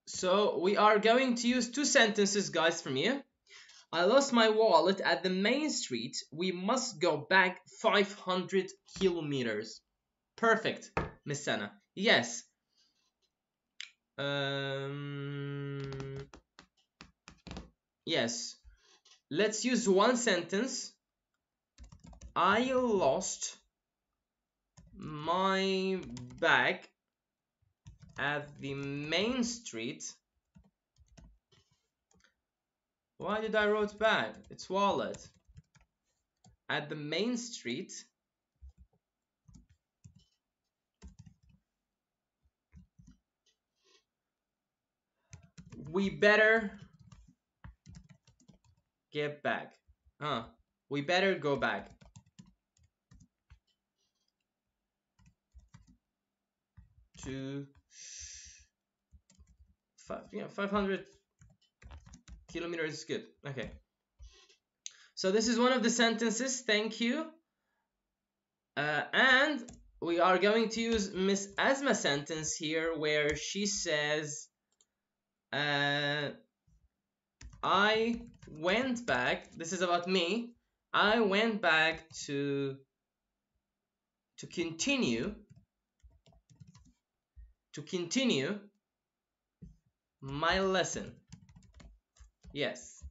So we are going to use two sentences, guys, from you. I lost my wallet at the main street. We must go back 500 kilometers. Perfect, Miss Sana. Yes. Yes. Let's use one sentence. I lost my bag at the main street. Why did I wrote bag? It's wallet. At the main street. We better get back. We better go back. To 500 kilometers is good. Okay. So this is one of the sentences. Thank you. And we are going to use Miss Asma's sentence here where she says, I went back. This is about me. I went back to continue my lesson. Yes.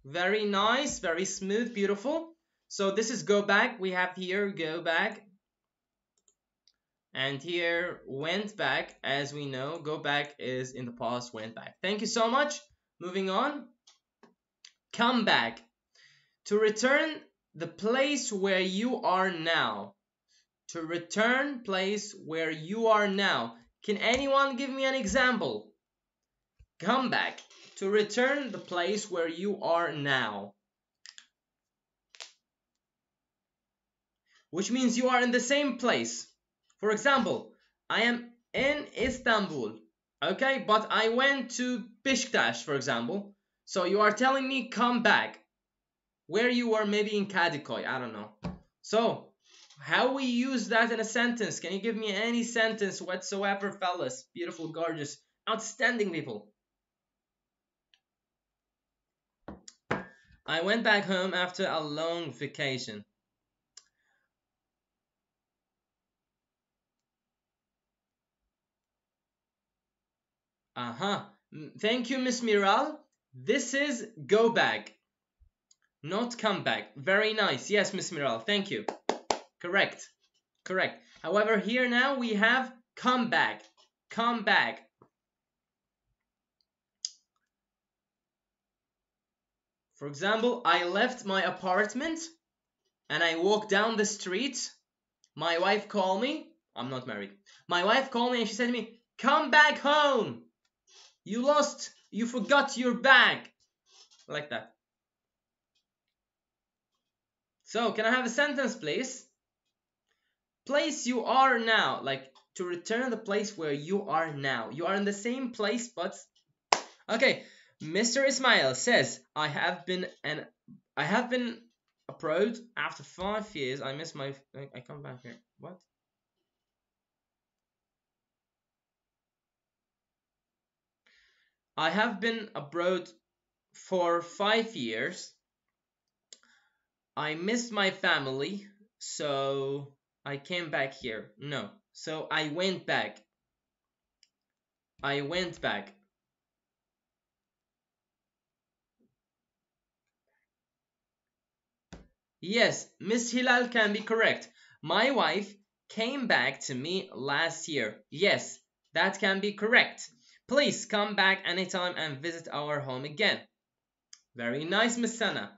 Very nice, very smooth, beautiful. So this is go back. We have here go back. And here went back. As we know, go back is in the past, went back. Thank you so much. Moving on. Come back. To return the place where you are now. To return place where you are now. Can anyone give me an example? Come back. To return the place where you are now. Which means you are in the same place. For example, I am in Istanbul. Okay, but I went to Beşiktaş, for example. So you are telling me come back. Where you were, maybe in Kadikoy, I don't know. So, how we use that in a sentence? Can you give me any sentence whatsoever, fellas? Beautiful, gorgeous, outstanding people. I went back home after a long vacation. Thank you, Miss Miral. This is go back, not come back. Very nice. Yes, Miss Miral. Thank you. Correct. Correct. However, here now we have come back. Come back. For example, I left my apartment and I walked down the street. My wife called me. I'm not married. My wife called me and she said to me, come back home. You forgot your bag. Like that. So, can I have a sentence, please? Place you are now. Like, to return the place where you are now. You are in the same place, but... Okay, Mr. Ismail says, I have been abroad after 5 years. I miss my... I come back here. What? I have been abroad for 5 years. I missed my family, so I came back here. No, so I went back. I went back. Yes, Miss Hilal can be correct. My wife came back to me last year. Yes, that can be correct. Please come back anytime and visit our home again. Very nice, Miss Sana.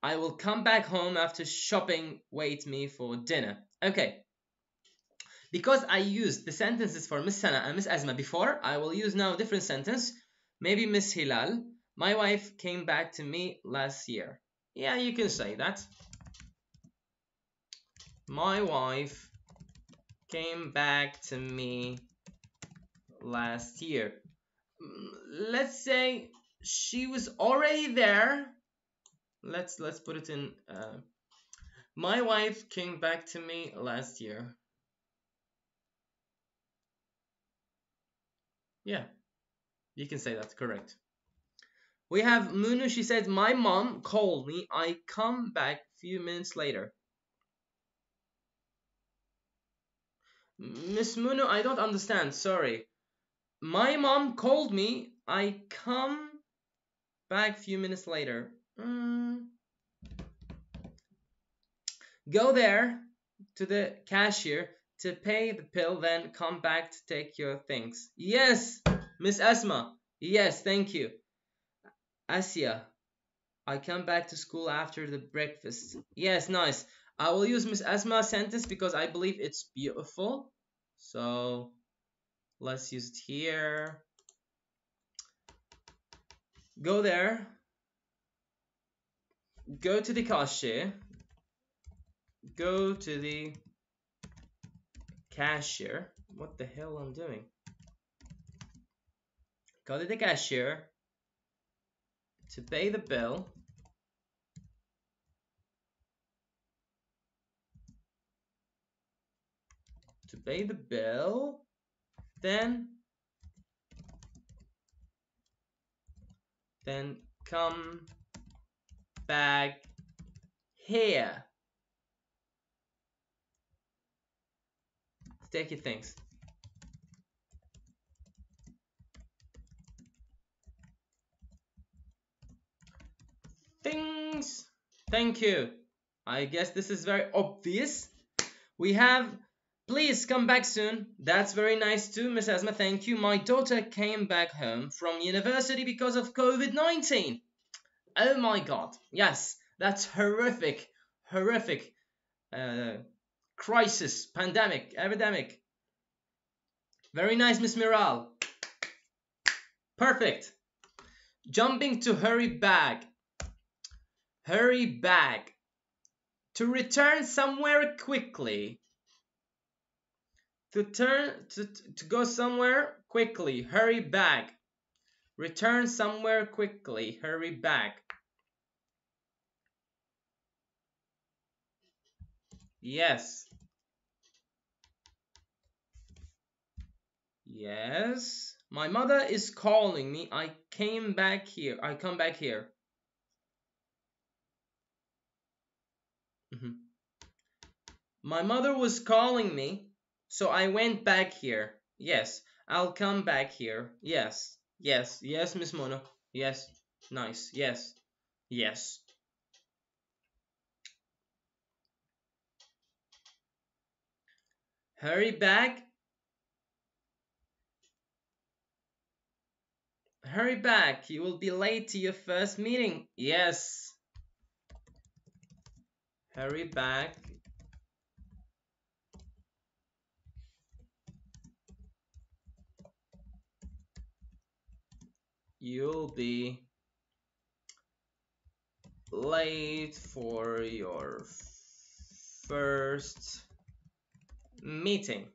I will come back home after shopping. Wait me for dinner. Okay. Because I used the sentences for Miss Sana and Miss Asma before, I will use now a different sentence. Maybe Miss Hilal. My wife came back to me last year. Yeah, you can say that. My wife came back to me last year. Let's say she was already there. Let's put it in. My wife came back to me last year. Yeah, you can say that. Correct. We have Munu. She said, my mom called me. I come back a few minutes later. Miss Munu, I don't understand. Sorry. My mom called me. I come back a few minutes later. Go there to the cashier to pay the bill, then come back to take your things. Yes, Miss Asma. Yes, thank you. Asia, I come back to school after the breakfast. Yes, nice. I will use Miss Asma's sentence because I believe it's beautiful. So let's use it here. Go there. Go to the cashier. Go to the cashier. What the hell I'm doing? Go to the cashier to pay the bill. To pay the bill, then come back here. Take your things. Things. Thank you. I guess this is very obvious. We have, please come back soon. That's very nice too, Miss Asma. Thank you. My daughter came back home from university because of COVID-19. Oh my God. Yes, that's horrific. Horrific. Crisis, pandemic, epidemic. Very nice, Miss Miral. Perfect. Jumping to hurry back. Hurry back. To return somewhere quickly. To go somewhere quickly. Hurry back. Return somewhere quickly. Hurry back. Yes. Yes. My mother is calling me. I come back here. My mother was calling me, so I went back here. Yes. I'll come back here. Yes. Yes. Yes, Miss Mona. Yes. Nice. Yes. Yes. Hurry back. Hurry back. You will be late to your first meeting. Yes. Hurry back. You'll be late for your first meeting.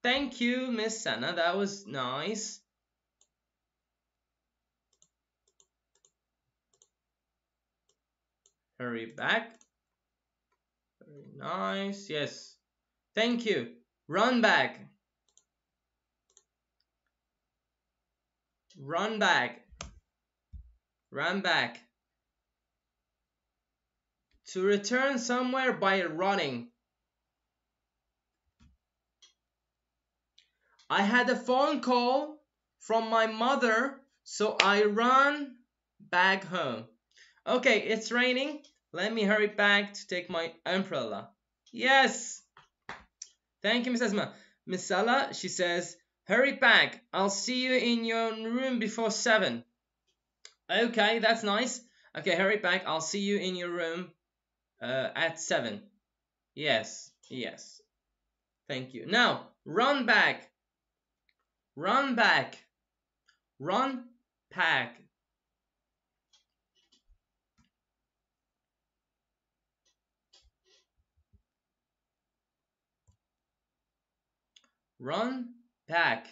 Thank you, Miss Sana. That was nice. Hurry back. Very nice. Yes. Thank you. Run back. Run back. Run back. To return somewhere by running. I had a phone call from my mother, so I ran back home. Okay, it's raining. Let me hurry back to take my umbrella. Yes. Thank you, Miss Esma. Miss Sala, she says, hurry back. I'll see you in your room before 7. Okay, that's nice. Okay, hurry back. I'll see you in your room at 7. Yes, yes. Thank you. Now, run back. Run back. Run back. Run back.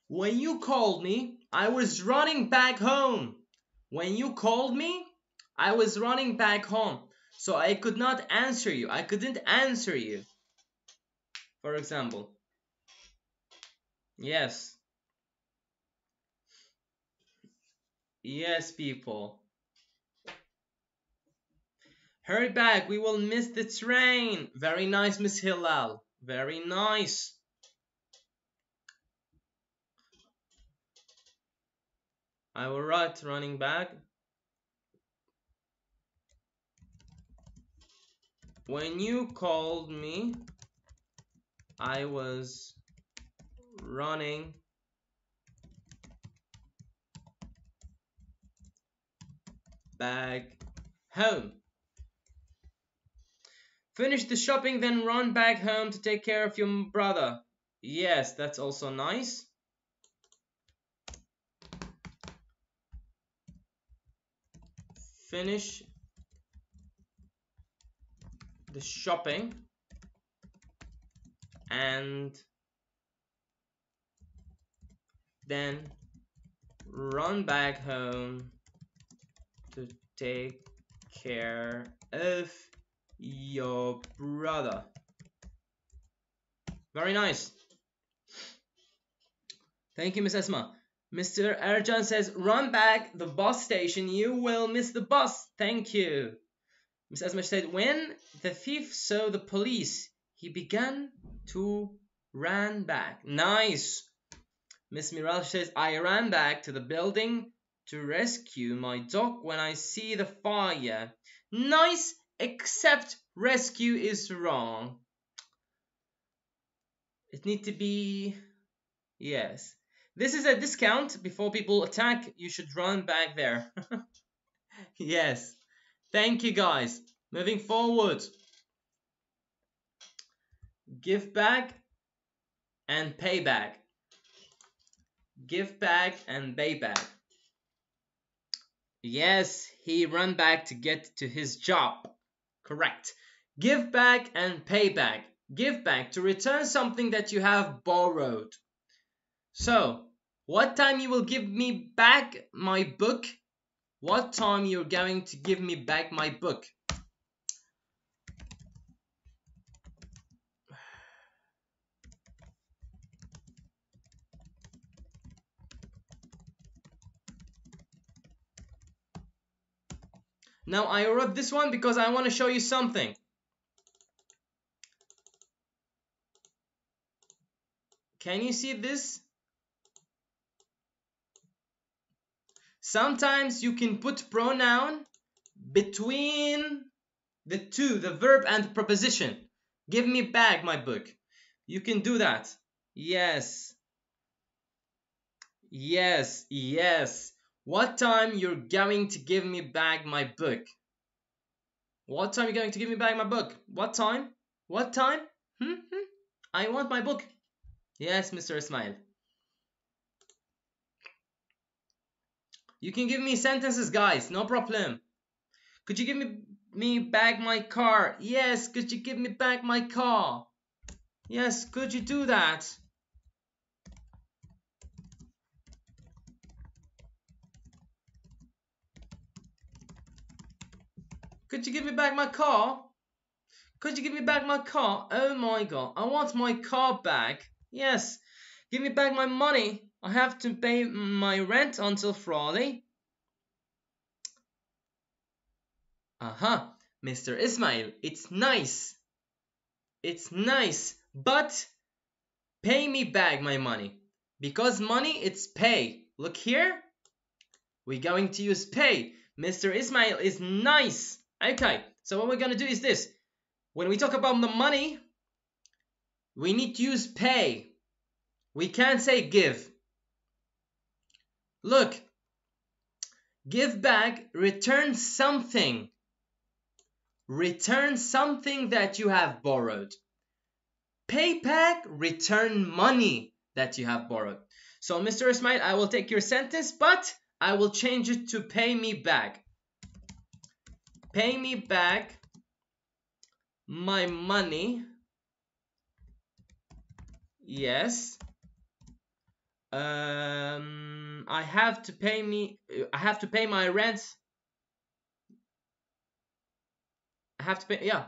When you called me, I was running back home. When you called me, I was running back home. So I could not answer you. I couldn't answer you. For example. Yes. Yes, people. Hurry back, we will miss the train. Very nice, Miss Hilal. Very nice. I will write running back. When you called me, I was running back home. Finish the shopping, then run back home to take care of your brother. Yes, that's also nice. Finish the shopping and then run back home to take care of your brother. Very nice. Thank you, Miss Esma. Mr. Ercan says, run back the bus station. You will miss the bus. Thank you. Miss Esma said, when the thief saw the police, he began to run back. Nice. Miss Miral says, I ran back to the building to rescue my dog when I see the fire. Nice, except rescue is wrong. It needs to be... Yes. This is a discount. Before people attack, you should run back there. Yes. Thank you, guys. Moving forward. Give back and pay back. Give back and pay back. Yes, he ran back to get to his job. Correct. Give back and pay back. Give back, to return something that you have borrowed. So, what time you will give me back my book? What time you're going to give me back my book? Now I wrote this one because I want to show you something. Can you see this? Sometimes you can put pronoun between the two, the verb and the preposition. Give me back my book. You can do that. Yes. Yes, yes. What time you're going to give me back my book? What time you're going to give me back my book? What time? What time? I want my book. Yes, Mr. Ismail. You can give me sentences, guys. No problem. Could you give me back my car? Yes, could you give me back my car? Yes, could you do that? Could you give me back my car? Could you give me back my car? Oh my god, I want my car back. Yes, give me back my money. I have to pay my rent until Friday. Aha, Mr. Ismail, it's nice. It's nice, but pay me back my money. Because money, it's pay. Look here. We're going to use pay. Mr. Ismail is nice. Okay, so what we're going to do is this. When we talk about the money, we need to use pay. We can't say give. Look, give back, return something. Return something that you have borrowed. Pay back, return money that you have borrowed. So, Mr. Ismail, I will take your sentence, but I will change it to pay me back. Pay me back my money. Yes. I have to pay my rent. I have to pay, yeah.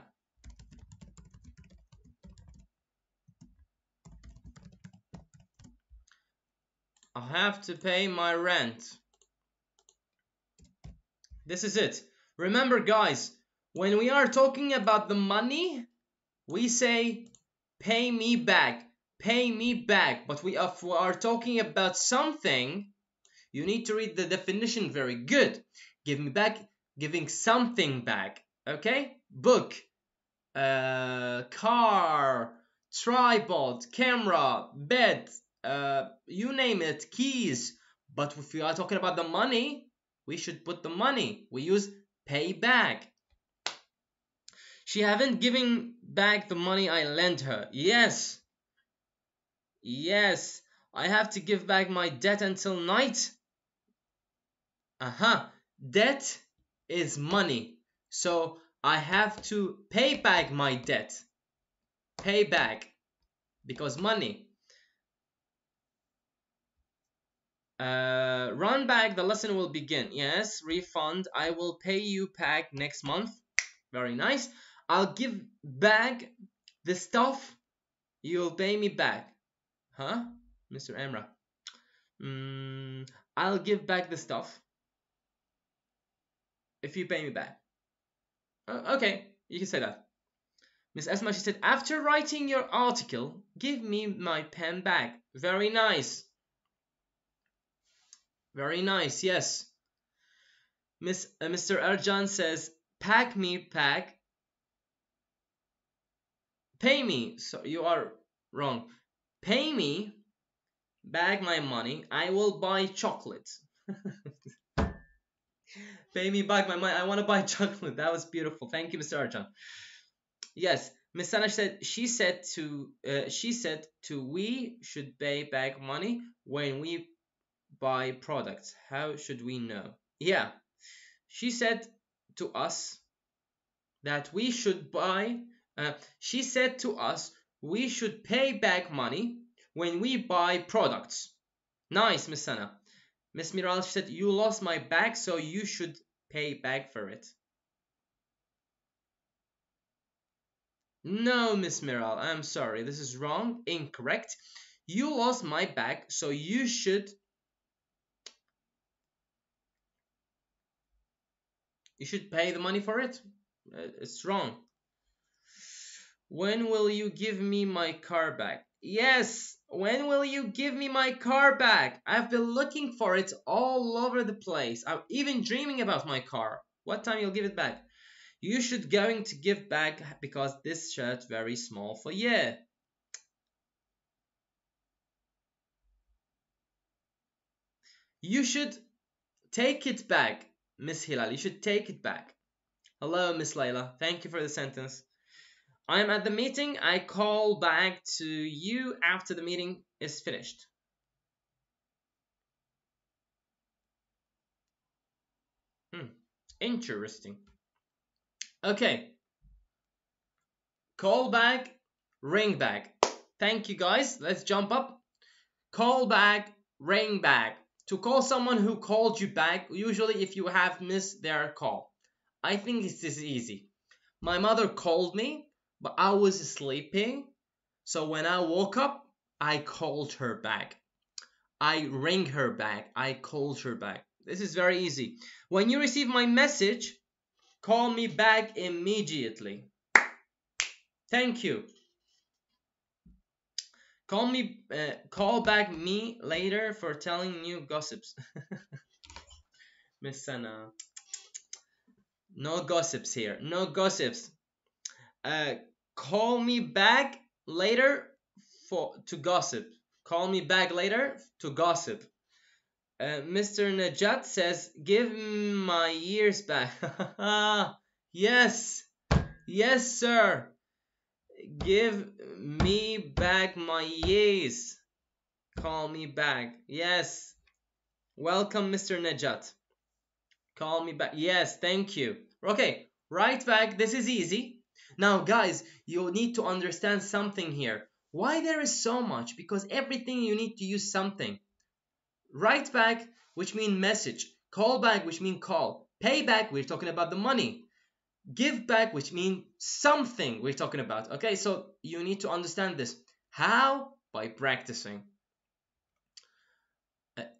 I have to pay my rent. This is it. Remember, guys, when we are talking about the money, we say pay me back. Pay me back. But if we are talking about something, you need to read the definition very good. Give me back, giving something back. Okay? Book, car, tripod, camera, bed, you name it, keys. But if we are talking about the money, we should put the money. We use pay back. She haven't given back the money I lent her. Yes. Yes. I have to give back my debt until night. Aha. Debt is money. So I have to pay back my debt. Pay back. Because money. Run back, the lesson will begin. Yes, refund. I will pay you back next month. Very nice. I'll give back the stuff. You'll pay me back. Huh? Mr. Emra. I'll give back the stuff if you pay me back. Okay, you can say that. Miss Esma, she said, after writing your article, give me my pen back. Very nice. Very nice, yes. Mr. Erjan says, pack me back. Pay me. So you are wrong. Pay me back my money. I will buy chocolate. Pay me back my money. I want to buy chocolate. That was beautiful. Thank you, Mr. Arjan. Yes, Miss Sana said she said to we should pay back money when we buy products. How should we know? Yeah, she said to us that we should She said to us we should pay back money when we buy products. Nice, Miss Sana. Miss Miral, she said you lost my bag, so you should pay back for it. No, Miss Miral, I'm sorry. This is wrong, incorrect. You lost my bag, so you should pay the money for it. It's wrong. When will you give me my car back? Yes, when will you give me my car back? I've been looking for it all over the place. I'm even dreaming about my car. What time you'll give it back? You should going to give back because this shirt very small for you. You should take it back, Miss Hilal. You should take it back. Hello, Miss Layla. Thank you for the sentence. I'm at the meeting. I call back to you after the meeting is finished. Interesting. Okay. Call back, ring back. Thank you, guys. Let's jump up. Call back, ring back. To call someone who called you back, usually if you have missed their call. I think it's this easy. My mother called me, but I was sleeping. So when I woke up, I called her back. I rang her back. I called her back. This is very easy. When you receive my message, call me back immediately. Thank you. Call back me later for telling you gossips. Miss Sana. No gossips here. No gossips. Call me back later to gossip. Call me back later to gossip. Mr. Najat says, give my ears back. Yes. Yes, sir. Give me back my ears. Call me back. Yes. Welcome, Mr. Najat. Call me back. Yes, thank you. Okay, right back. This is easy. Now, guys, you need to understand something here. Why there is so much? Because everything you need to use something. Right back, which mean message. Call back, which mean call. Pay back, we're talking about the money. Give back, which mean something we're talking about. Okay, so you need to understand this. How? By practicing.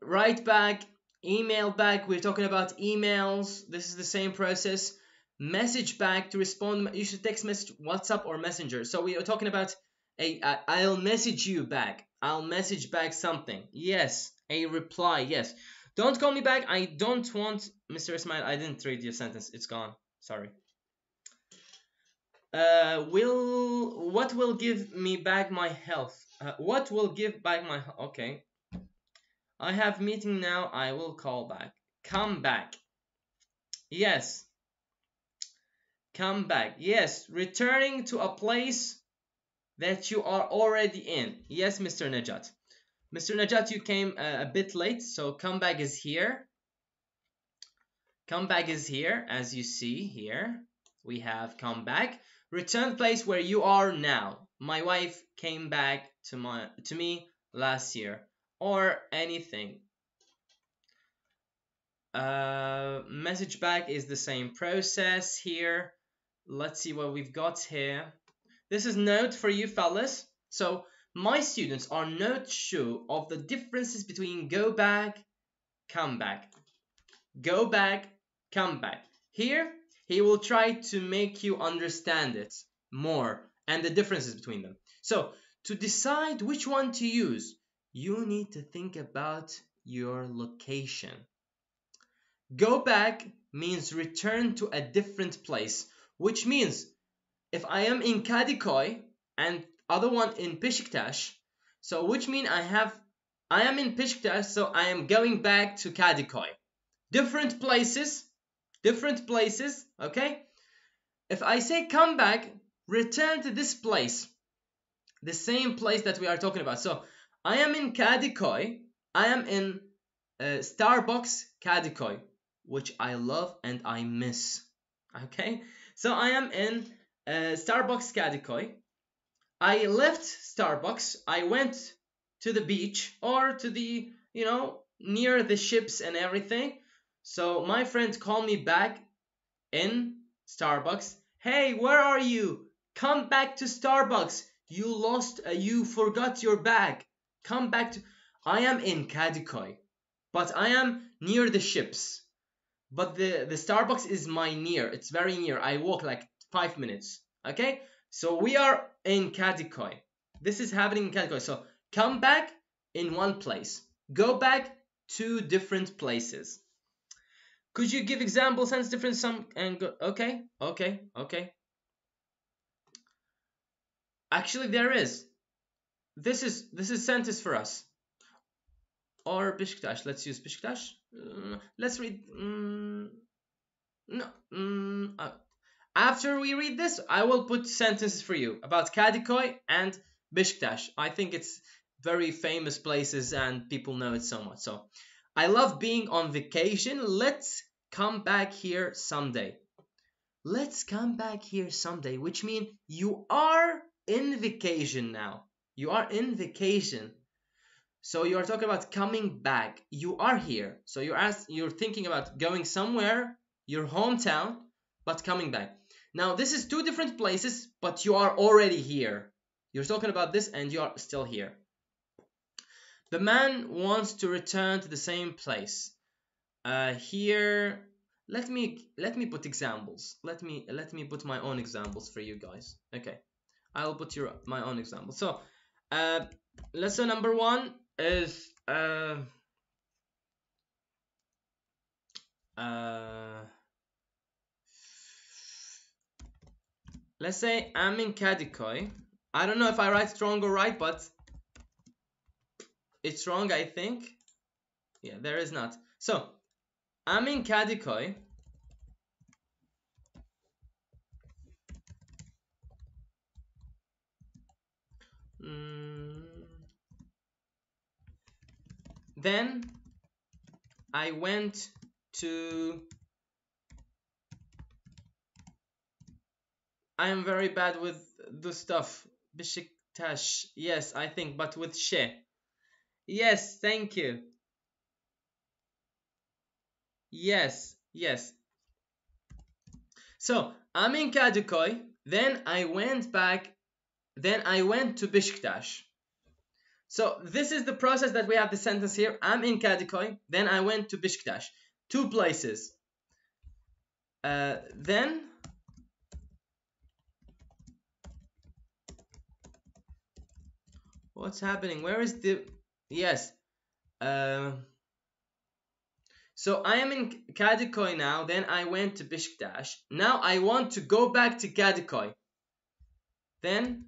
Write back, email back, we're talking about emails. This is the same process. Message back, to respond, you should text message, WhatsApp or Messenger. So we are talking about I'll message you back. I'll message back something. Yes. A reply. Yes. Don't call me back. I don't want, Mr. Ismail, I didn't read your sentence. It's gone. Sorry. What will give me back my health? What will give back my health? Okay. I have meeting now. I will call back. Come back. Yes. Come back. Yes. Returning to a place that you are already in. Yes, Mr. Najat. Mr. Najat, you came a bit late, so come back is here. Come back is here, as you see here. We have come back. Return place where you are now. My wife came back to me last year. Or anything. Message back is the same process here. Let's see what we've got here. This is note for you fellas. So my students are not sure of the differences between go back, come back. Go back, come back. Here, he will try to make you understand it more and the differences between them. So to decide which one to use, you need to think about your location. Go back means return to a different place, which means if I am in Kadıköy and other one in Beşiktaş, so which mean I am in Beşiktaş, so I am going back to Kadıköy. Different places, okay? If I say come back, return to this place, the same place that we are talking about. So I am in Kadıköy, I am in Starbucks Kadıköy, which I love and I miss, okay? So I am in Starbucks Kadıköy. I left Starbucks. I went to the beach or to the, near the ships and everything. So my friend called me back in Starbucks. Hey, where are you? Come back to Starbucks. You forgot your bag. Come back to... I am in Kadıköy, but I am near the ships. But the Starbucks is near. It's very near. I walk like 5 minutes. Okay? So we are in Kadıköy. This is happening in Kadıköy. So come back in one place. Go back to different places. Could you give example sense difference some and go? Okay. Actually, there is. This is sentence for us. Or Beşiktaş. Let's use Beşiktaş. Let's read. After we read this, I will put sentences for you about Kadıköy and Beşiktaş. I think it's very famous places and people know it so much. So, I love being on vacation. Let's come back here someday. Let's come back here someday, which means you are in vacation now. You are in vacation. So you are talking about coming back. You are here. So you're thinking about going somewhere, your hometown, but coming back. Now this is two different places, but you are already here. You're talking about this and you are still here. The man wants to return to the same place. Here, let me put examples. Let me put my own examples for you guys. Okay, I'll put my own examples. So, lesson number 1 is let's say I'm in Kadıköy. I don't know if I write wrong or right, but it's wrong, I think. Yeah, there is not. So, I'm in Kadıköy. Then I went to... I am very bad with the stuff. Beşiktaş. Yes, I think, but with she. Yes, thank you. Yes. So, I'm in Kadıköy. Then I went back. Then I went to Beşiktaş. So, this is the process that we have the sentence here. I'm in Kadıköy. Then I went to Beşiktaş. 2 places. Then... What's happening? Where is the... Yes. So I am in Kadıköy now. Then I went to Beşiktaş. Now I want to go back to Kadıköy. Then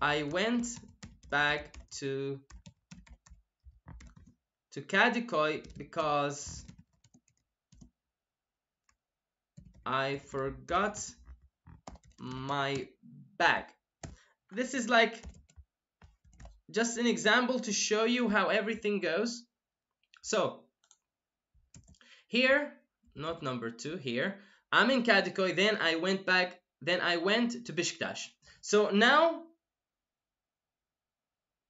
I went back to Kadıköy because I forgot my bag. This is like just an example to show you how everything goes. So, here, not number 2, here, I'm in Kadıköy, then I went back, then I went to Beşiktaş. So, now,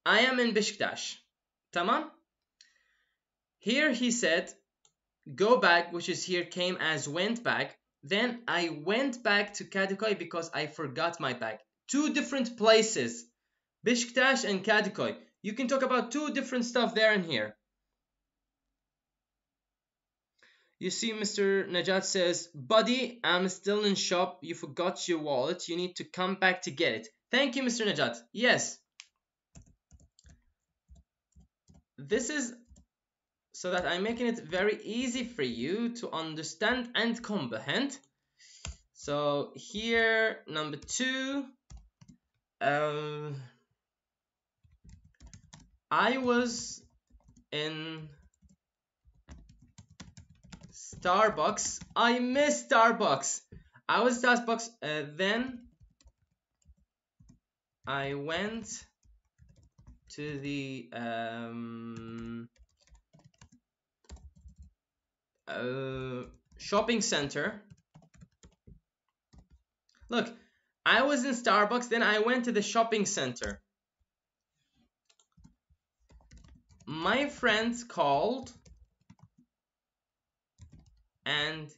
I am in Beşiktaş. Tamam? Here he said, go back, which is here came as went back. Then I went back to Kadıköy because I forgot my bag. 2 different places. Beşiktaş and Kadıköy. You can talk about 2 different stuff there and here. You see, Mr. Najat says, buddy, I'm still in shop. You forgot your wallet. You need to come back to get it. Thank you, Mr. Najat. Yes. This is so that I'm making it very easy for you to understand and comprehend. So here, number 2. I was in Starbucks. I miss Starbucks. I was Starbucks. Then I went to the shopping center. Look, I was in Starbucks, then I went to the shopping center. My friend called and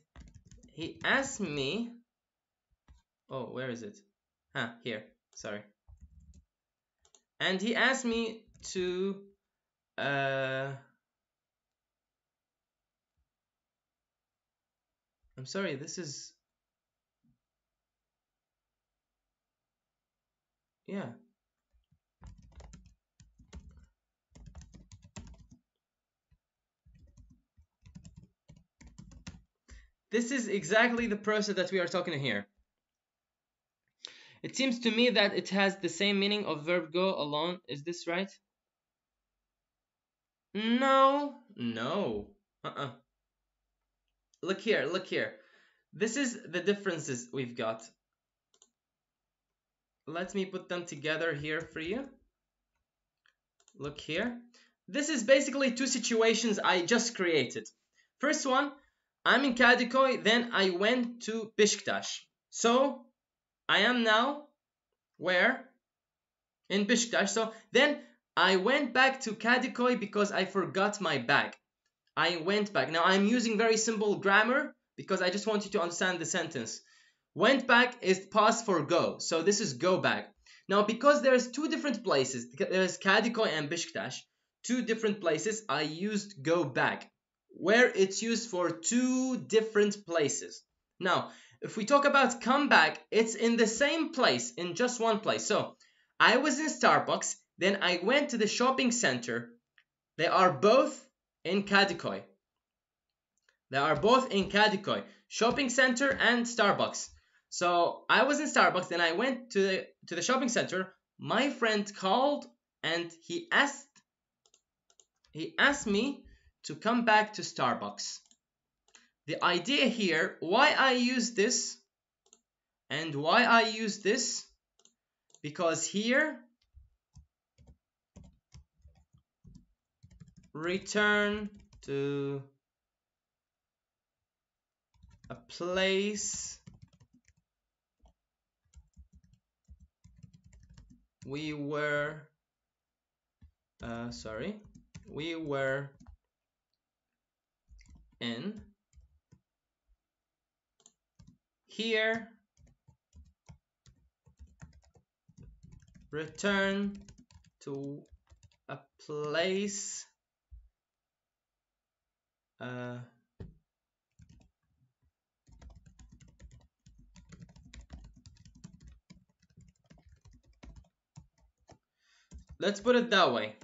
he asked me, oh, where is it? Here, sorry. And he asked me to I'm sorry, this is, yeah. This is exactly the process that we are talking here. It seems to me that it has the same meaning of verb go alone. Is this right? No. Look here. This is the differences we've got. Let me put them together here for you. Look here. This is basically two situations I just created. First one, I'm in Kadıköy, then I went to Beşiktaş. So, I am now where? In Beşiktaş. So, then I went back to Kadıköy because I forgot my bag. I went back. Now, I'm using very simple grammar because I just want you to understand the sentence. Went back is past for go. So, this is go back. Now, because there's two different places, there's Kadıköy and Beşiktaş, two different places, I used go back, where it's used for two different places. Now, if we talk about come back, it's in the same place, in just one place. So, I was in Starbucks, then I went to the shopping center. They are both in Kadıköy. They are both in Kadıköy, shopping center and Starbucks. So, I was in Starbucks, then I went to the shopping center. My friend called and he asked me to come back to Starbucks. The idea here, why I use this and why I use this, because here, return to a place we were in. Here, return to a place let's put it that way.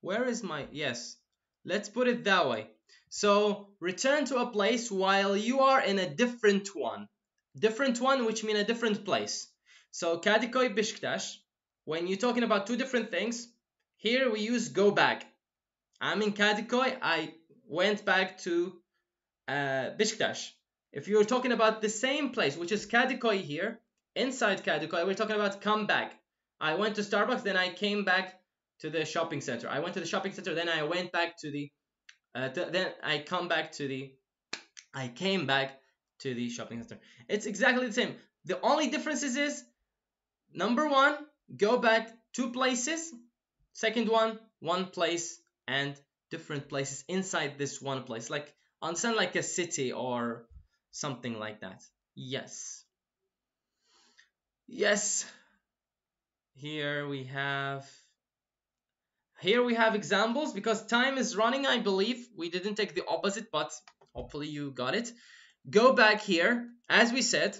Where is my, yes, let's put it that way. So, return to a place while you are in a different one. Different one, which means a different place. So, Kadıköy, Beşiktaş, when you're talking about two different things, here we use go back. I'm in Kadıköy, I went back to Beşiktaş. If you're talking about the same place, which is Kadıköy here, inside Kadıköy, we're talking about come back. I went to Starbucks, then I came back to the shopping center. I went to the shopping center, then I went back to the I came back to the shopping center. It's exactly the same. The only difference is number one, go back two places. Second one place and different places inside this one place. Like, understand, like a city or something like that. Yes. Here we have examples. Because time is running, I believe we didn't take the opposite, but hopefully you got it. Go back here, as we said.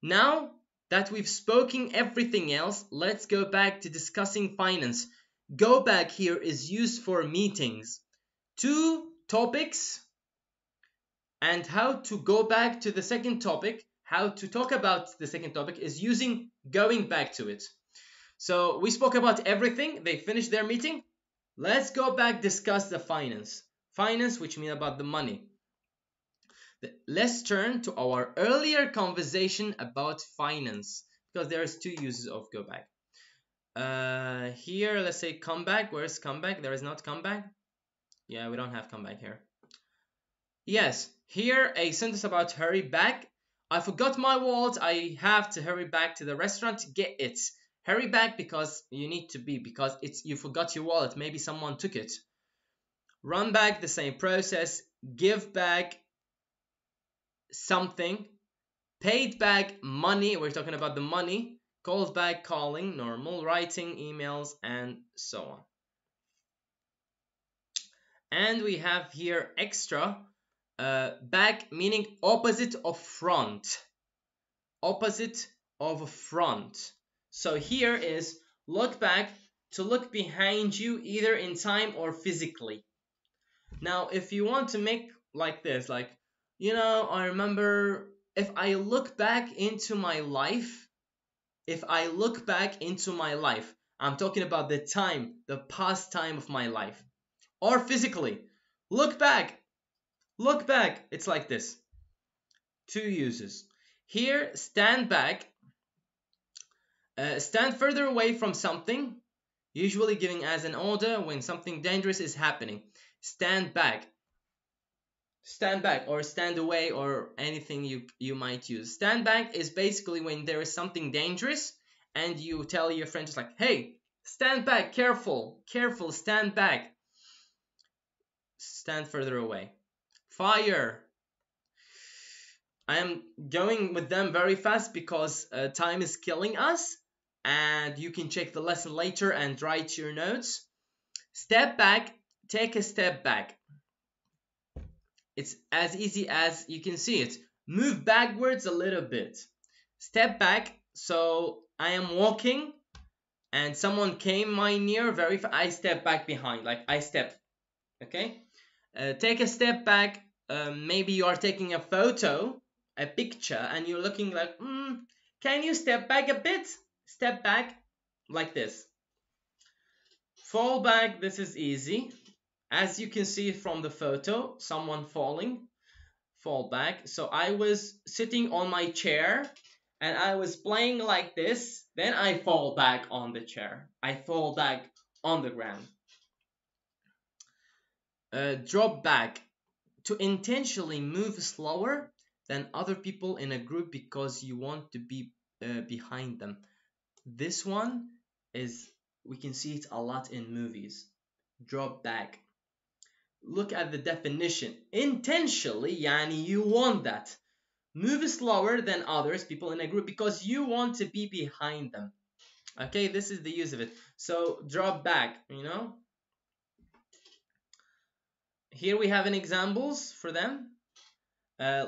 Now that we've spoken everything else, let's go back to discussing finance. Go back here is used for meetings. Two topics and how to go back to the second topic, how to talk about the second topic is using going back to it. So we spoke about everything. They finished their meeting. Let's go back, discuss the finance. Finance, which means about the money. Let's turn to our earlier conversation about finance, because there's two uses of go back. Here, let's say come back. Where's come back? There is not come back. Yeah, we don't have come back here. Yes, here a sentence about hurry back. I forgot my wallet. I have to hurry back to the restaurant to get it. Hurry back because you need to be, because you forgot your wallet. Maybe someone took it. Run back, the same process. Give back something. Paid back money. We're talking about the money. Called back, calling, normal. Writing, emails, and so on. And we have here extra. Back meaning opposite of front. Opposite of front. So here is look back, to look behind you, either in time or physically. Now, if you want to make like this, like, I remember if I look back into my life, I'm talking about the time, the past time of my life. Or physically, look back. It's like this. Two uses. Here, stand back. Stand further away from something, usually giving as an order when something dangerous is happening. Stand back. Stand back or stand away or anything you might use. Stand back is basically when there is something dangerous and you tell your friend just like, hey, stand back, careful, stand back. Stand further away. Fire. I am going with them very fast because time is killing us, and you can check the lesson later and write your notes. Step back, take a step back. It's as easy as you can see it. Move backwards a little bit. Step back, so I am walking and someone came my near very fast. I step back behind, like I step. Okay? Take a step back. Maybe you are taking a photo, a picture, and you're looking like, can you step back a bit? Step back like this. Fall back, this is easy. As you can see from the photo, someone falling. Fall back. So I was sitting on my chair and I was playing like this. Then I fall back on the chair. I fall back on the ground. Drop back. To intentionally move slower than other people in a group because you want to be behind them. This one is, we can see it a lot in movies. Drop back. Look at the definition. Intentionally, yani you want that. Move slower than others, people in a group, because you want to be behind them. Okay, this is the use of it. So drop back, Here we have an examples for them.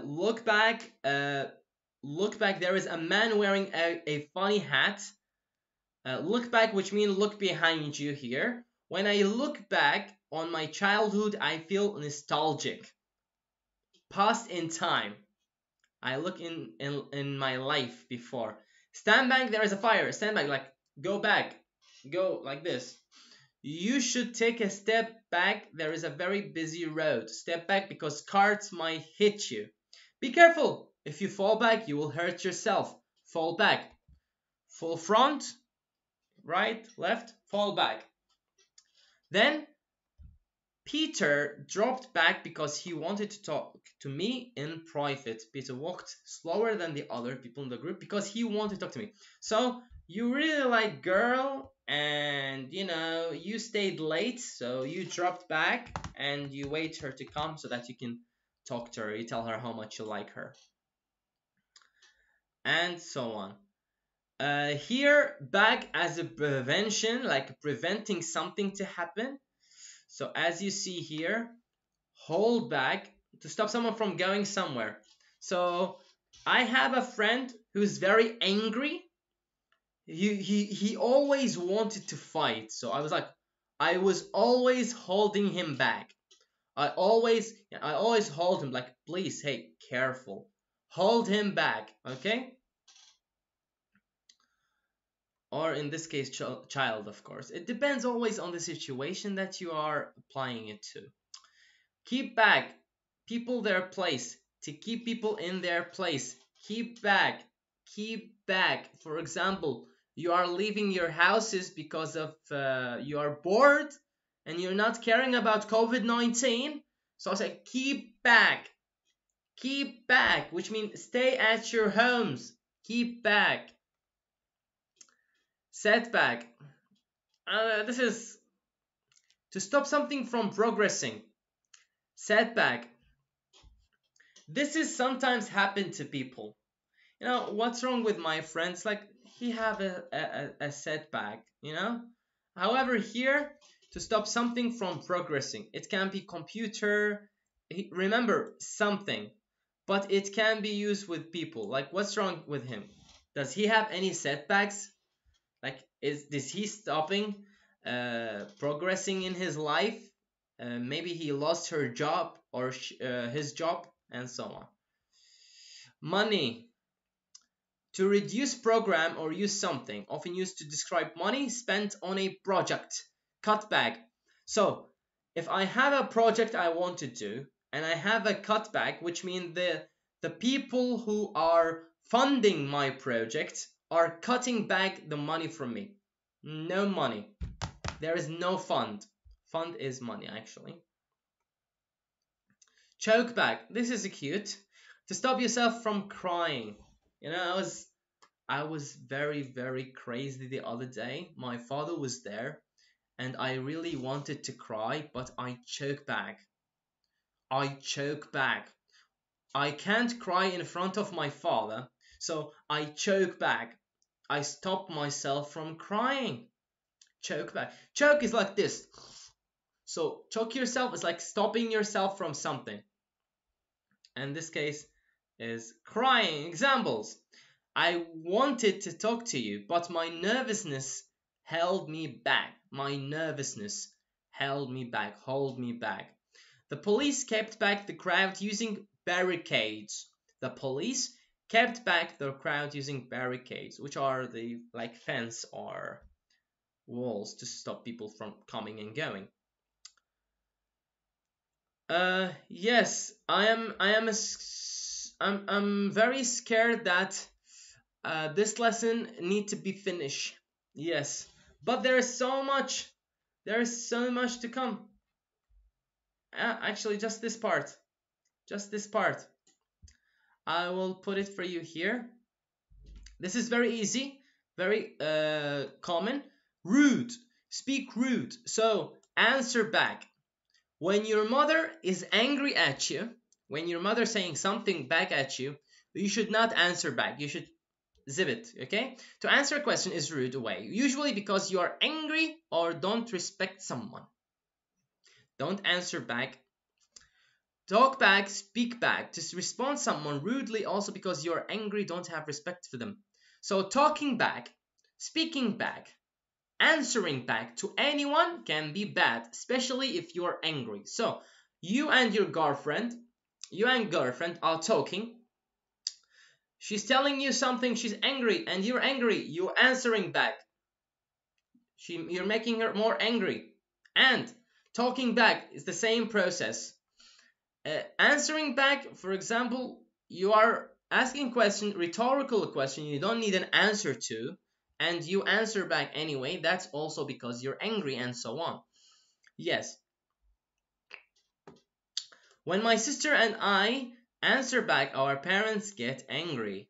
Look back. Look back. There is a man wearing a funny hat. Look back, which means look behind you here. When I look back on my childhood, I feel nostalgic. Past in time. I look in my life before. Stand back. There is a fire. Stand back. Like go back. Go like this. You should take a step back. There is a very busy road. Step back because cars might hit you. Be careful. If you fall back, you will hurt yourself. Fall back. Full front. Right, left, fall back. Then Peter dropped back because he wanted to talk to me in private. Peter walked slower than the other people in the group because he wanted to talk to me. So you really like girl and you stayed late, so you dropped back and you wait her to come so that you can talk to her. You tell her how much you like her. And so on. Here, back as a prevention, like preventing something to happen. So as you see here, hold back to stop someone from going somewhere. So I have a friend who's very angry. He always wanted to fight. So I was always holding him back. I always hold him like, please, hey, careful. Hold him back, okay? Or in this case, child, of course. It depends always on the situation that you are applying it to. Keep back. People their place. To keep people in their place. Keep back. Keep back. For example, you are leaving your houses because of you are bored and you're not caring about COVID-19. So I say keep back. Keep back, which means stay at your homes. Keep back. Setback. This is to stop something from progressing. Setback. This is sometimes happen to people. You know, what's wrong with my friends? Like, he have a setback, you know? However, here, to stop something from progressing. It can be computer, remember, something. But it can be used with people. Like, what's wrong with him? Does he have any setbacks? Like, is he stopping progressing in his life? Maybe he lost her job or his job and so on. Money. To reduce program or use something, often used to describe money spent on a project. Cutback. So, if I have a project I want to do, and I have a cutback, which means the people who are funding my project are cutting back the money from me. No money. There is no fund. Fund is money, actually. Choke back. This is cute. To stop yourself from crying. You know, I was very, very crazy the other day. My father was there, and I really wanted to cry, but I choke back. I choke back. I can't cry in front of my father, so I choke back. I stop myself from crying. Choke back. Choke is like this. So choke yourself is like stopping yourself from something. And this case is crying. Examples. I wanted to talk to you, but my nervousness held me back. My nervousness held me back, hold me back. The police kept back the crowd using barricades. The police kept back the crowd using barricades, which are the like fence or walls to stop people from coming and going. Yes, I'm very scared that this lesson need to be finished. Yes, but there is so much to come. Actually, just this part. I will put it for you here. This is very easy, very common. Rude. Speak rude. So answer back. When your mother is angry at you, when your mother saying something back at you, you should not answer back. You should zip it, okay? To answer a question is rude way, usually because you are angry or don't respect someone. Don't answer back. Talk back, speak back. To respond someone rudely also because you're angry, don't have respect for them. So talking back, speaking back, answering back to anyone can be bad, especially if you're angry. So you and your girlfriend are talking. She's telling you something, she's angry, and you're angry. You're answering back. You're making her more angry. And talking back is the same process. Answering back, for example, you are asking question, rhetorical question you don't need an answer to, and you answer back anyway. That's also because you're angry and so on. Yes. When my sister and I answer back, our parents get angry.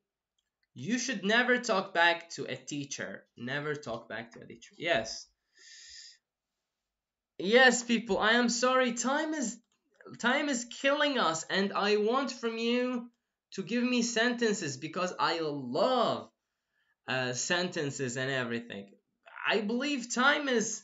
You should never talk back to a teacher. Never talk back to a teacher. Yes. Yes, people, I am sorry. Time is killing us, and I want from you to give me sentences because I love sentences and everything. I believe time is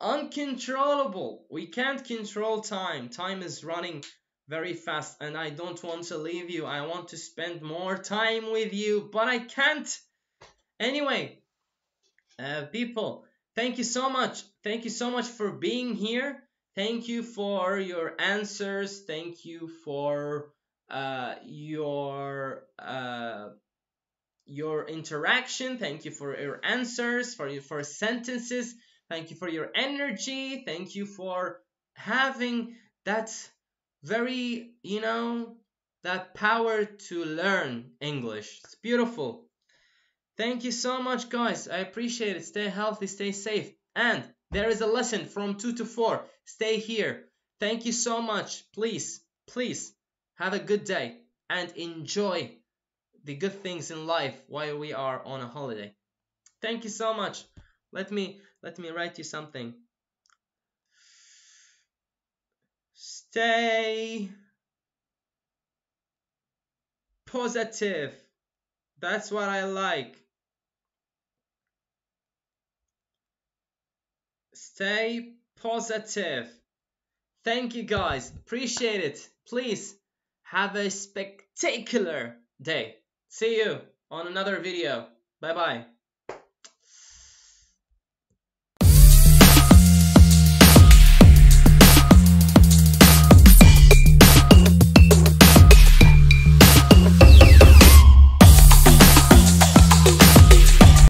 uncontrollable. We can't control time. Time is running very fast, and I don't want to leave you. I want to spend more time with you, but I can't. Anyway, people, thank you so much. Thank you so much for being here. Thank you for your answers. Thank you for your interaction. Thank you for your answers, for sentences. Thank you for your energy. Thank you for having that very, that power to learn English. It's beautiful. Thank you so much, guys. I appreciate it. Stay healthy, stay safe. And there is a lesson from 2 to 4. Stay here. Thank you so much. Please, please, Have a good day and enjoy the good things in life while we are on a holiday. Thank you so much. Let me write you something. Stay positive. That's what I like. Stay positive. Thank you guys. Appreciate it. Please have a spectacular day. See you on another video. Bye bye.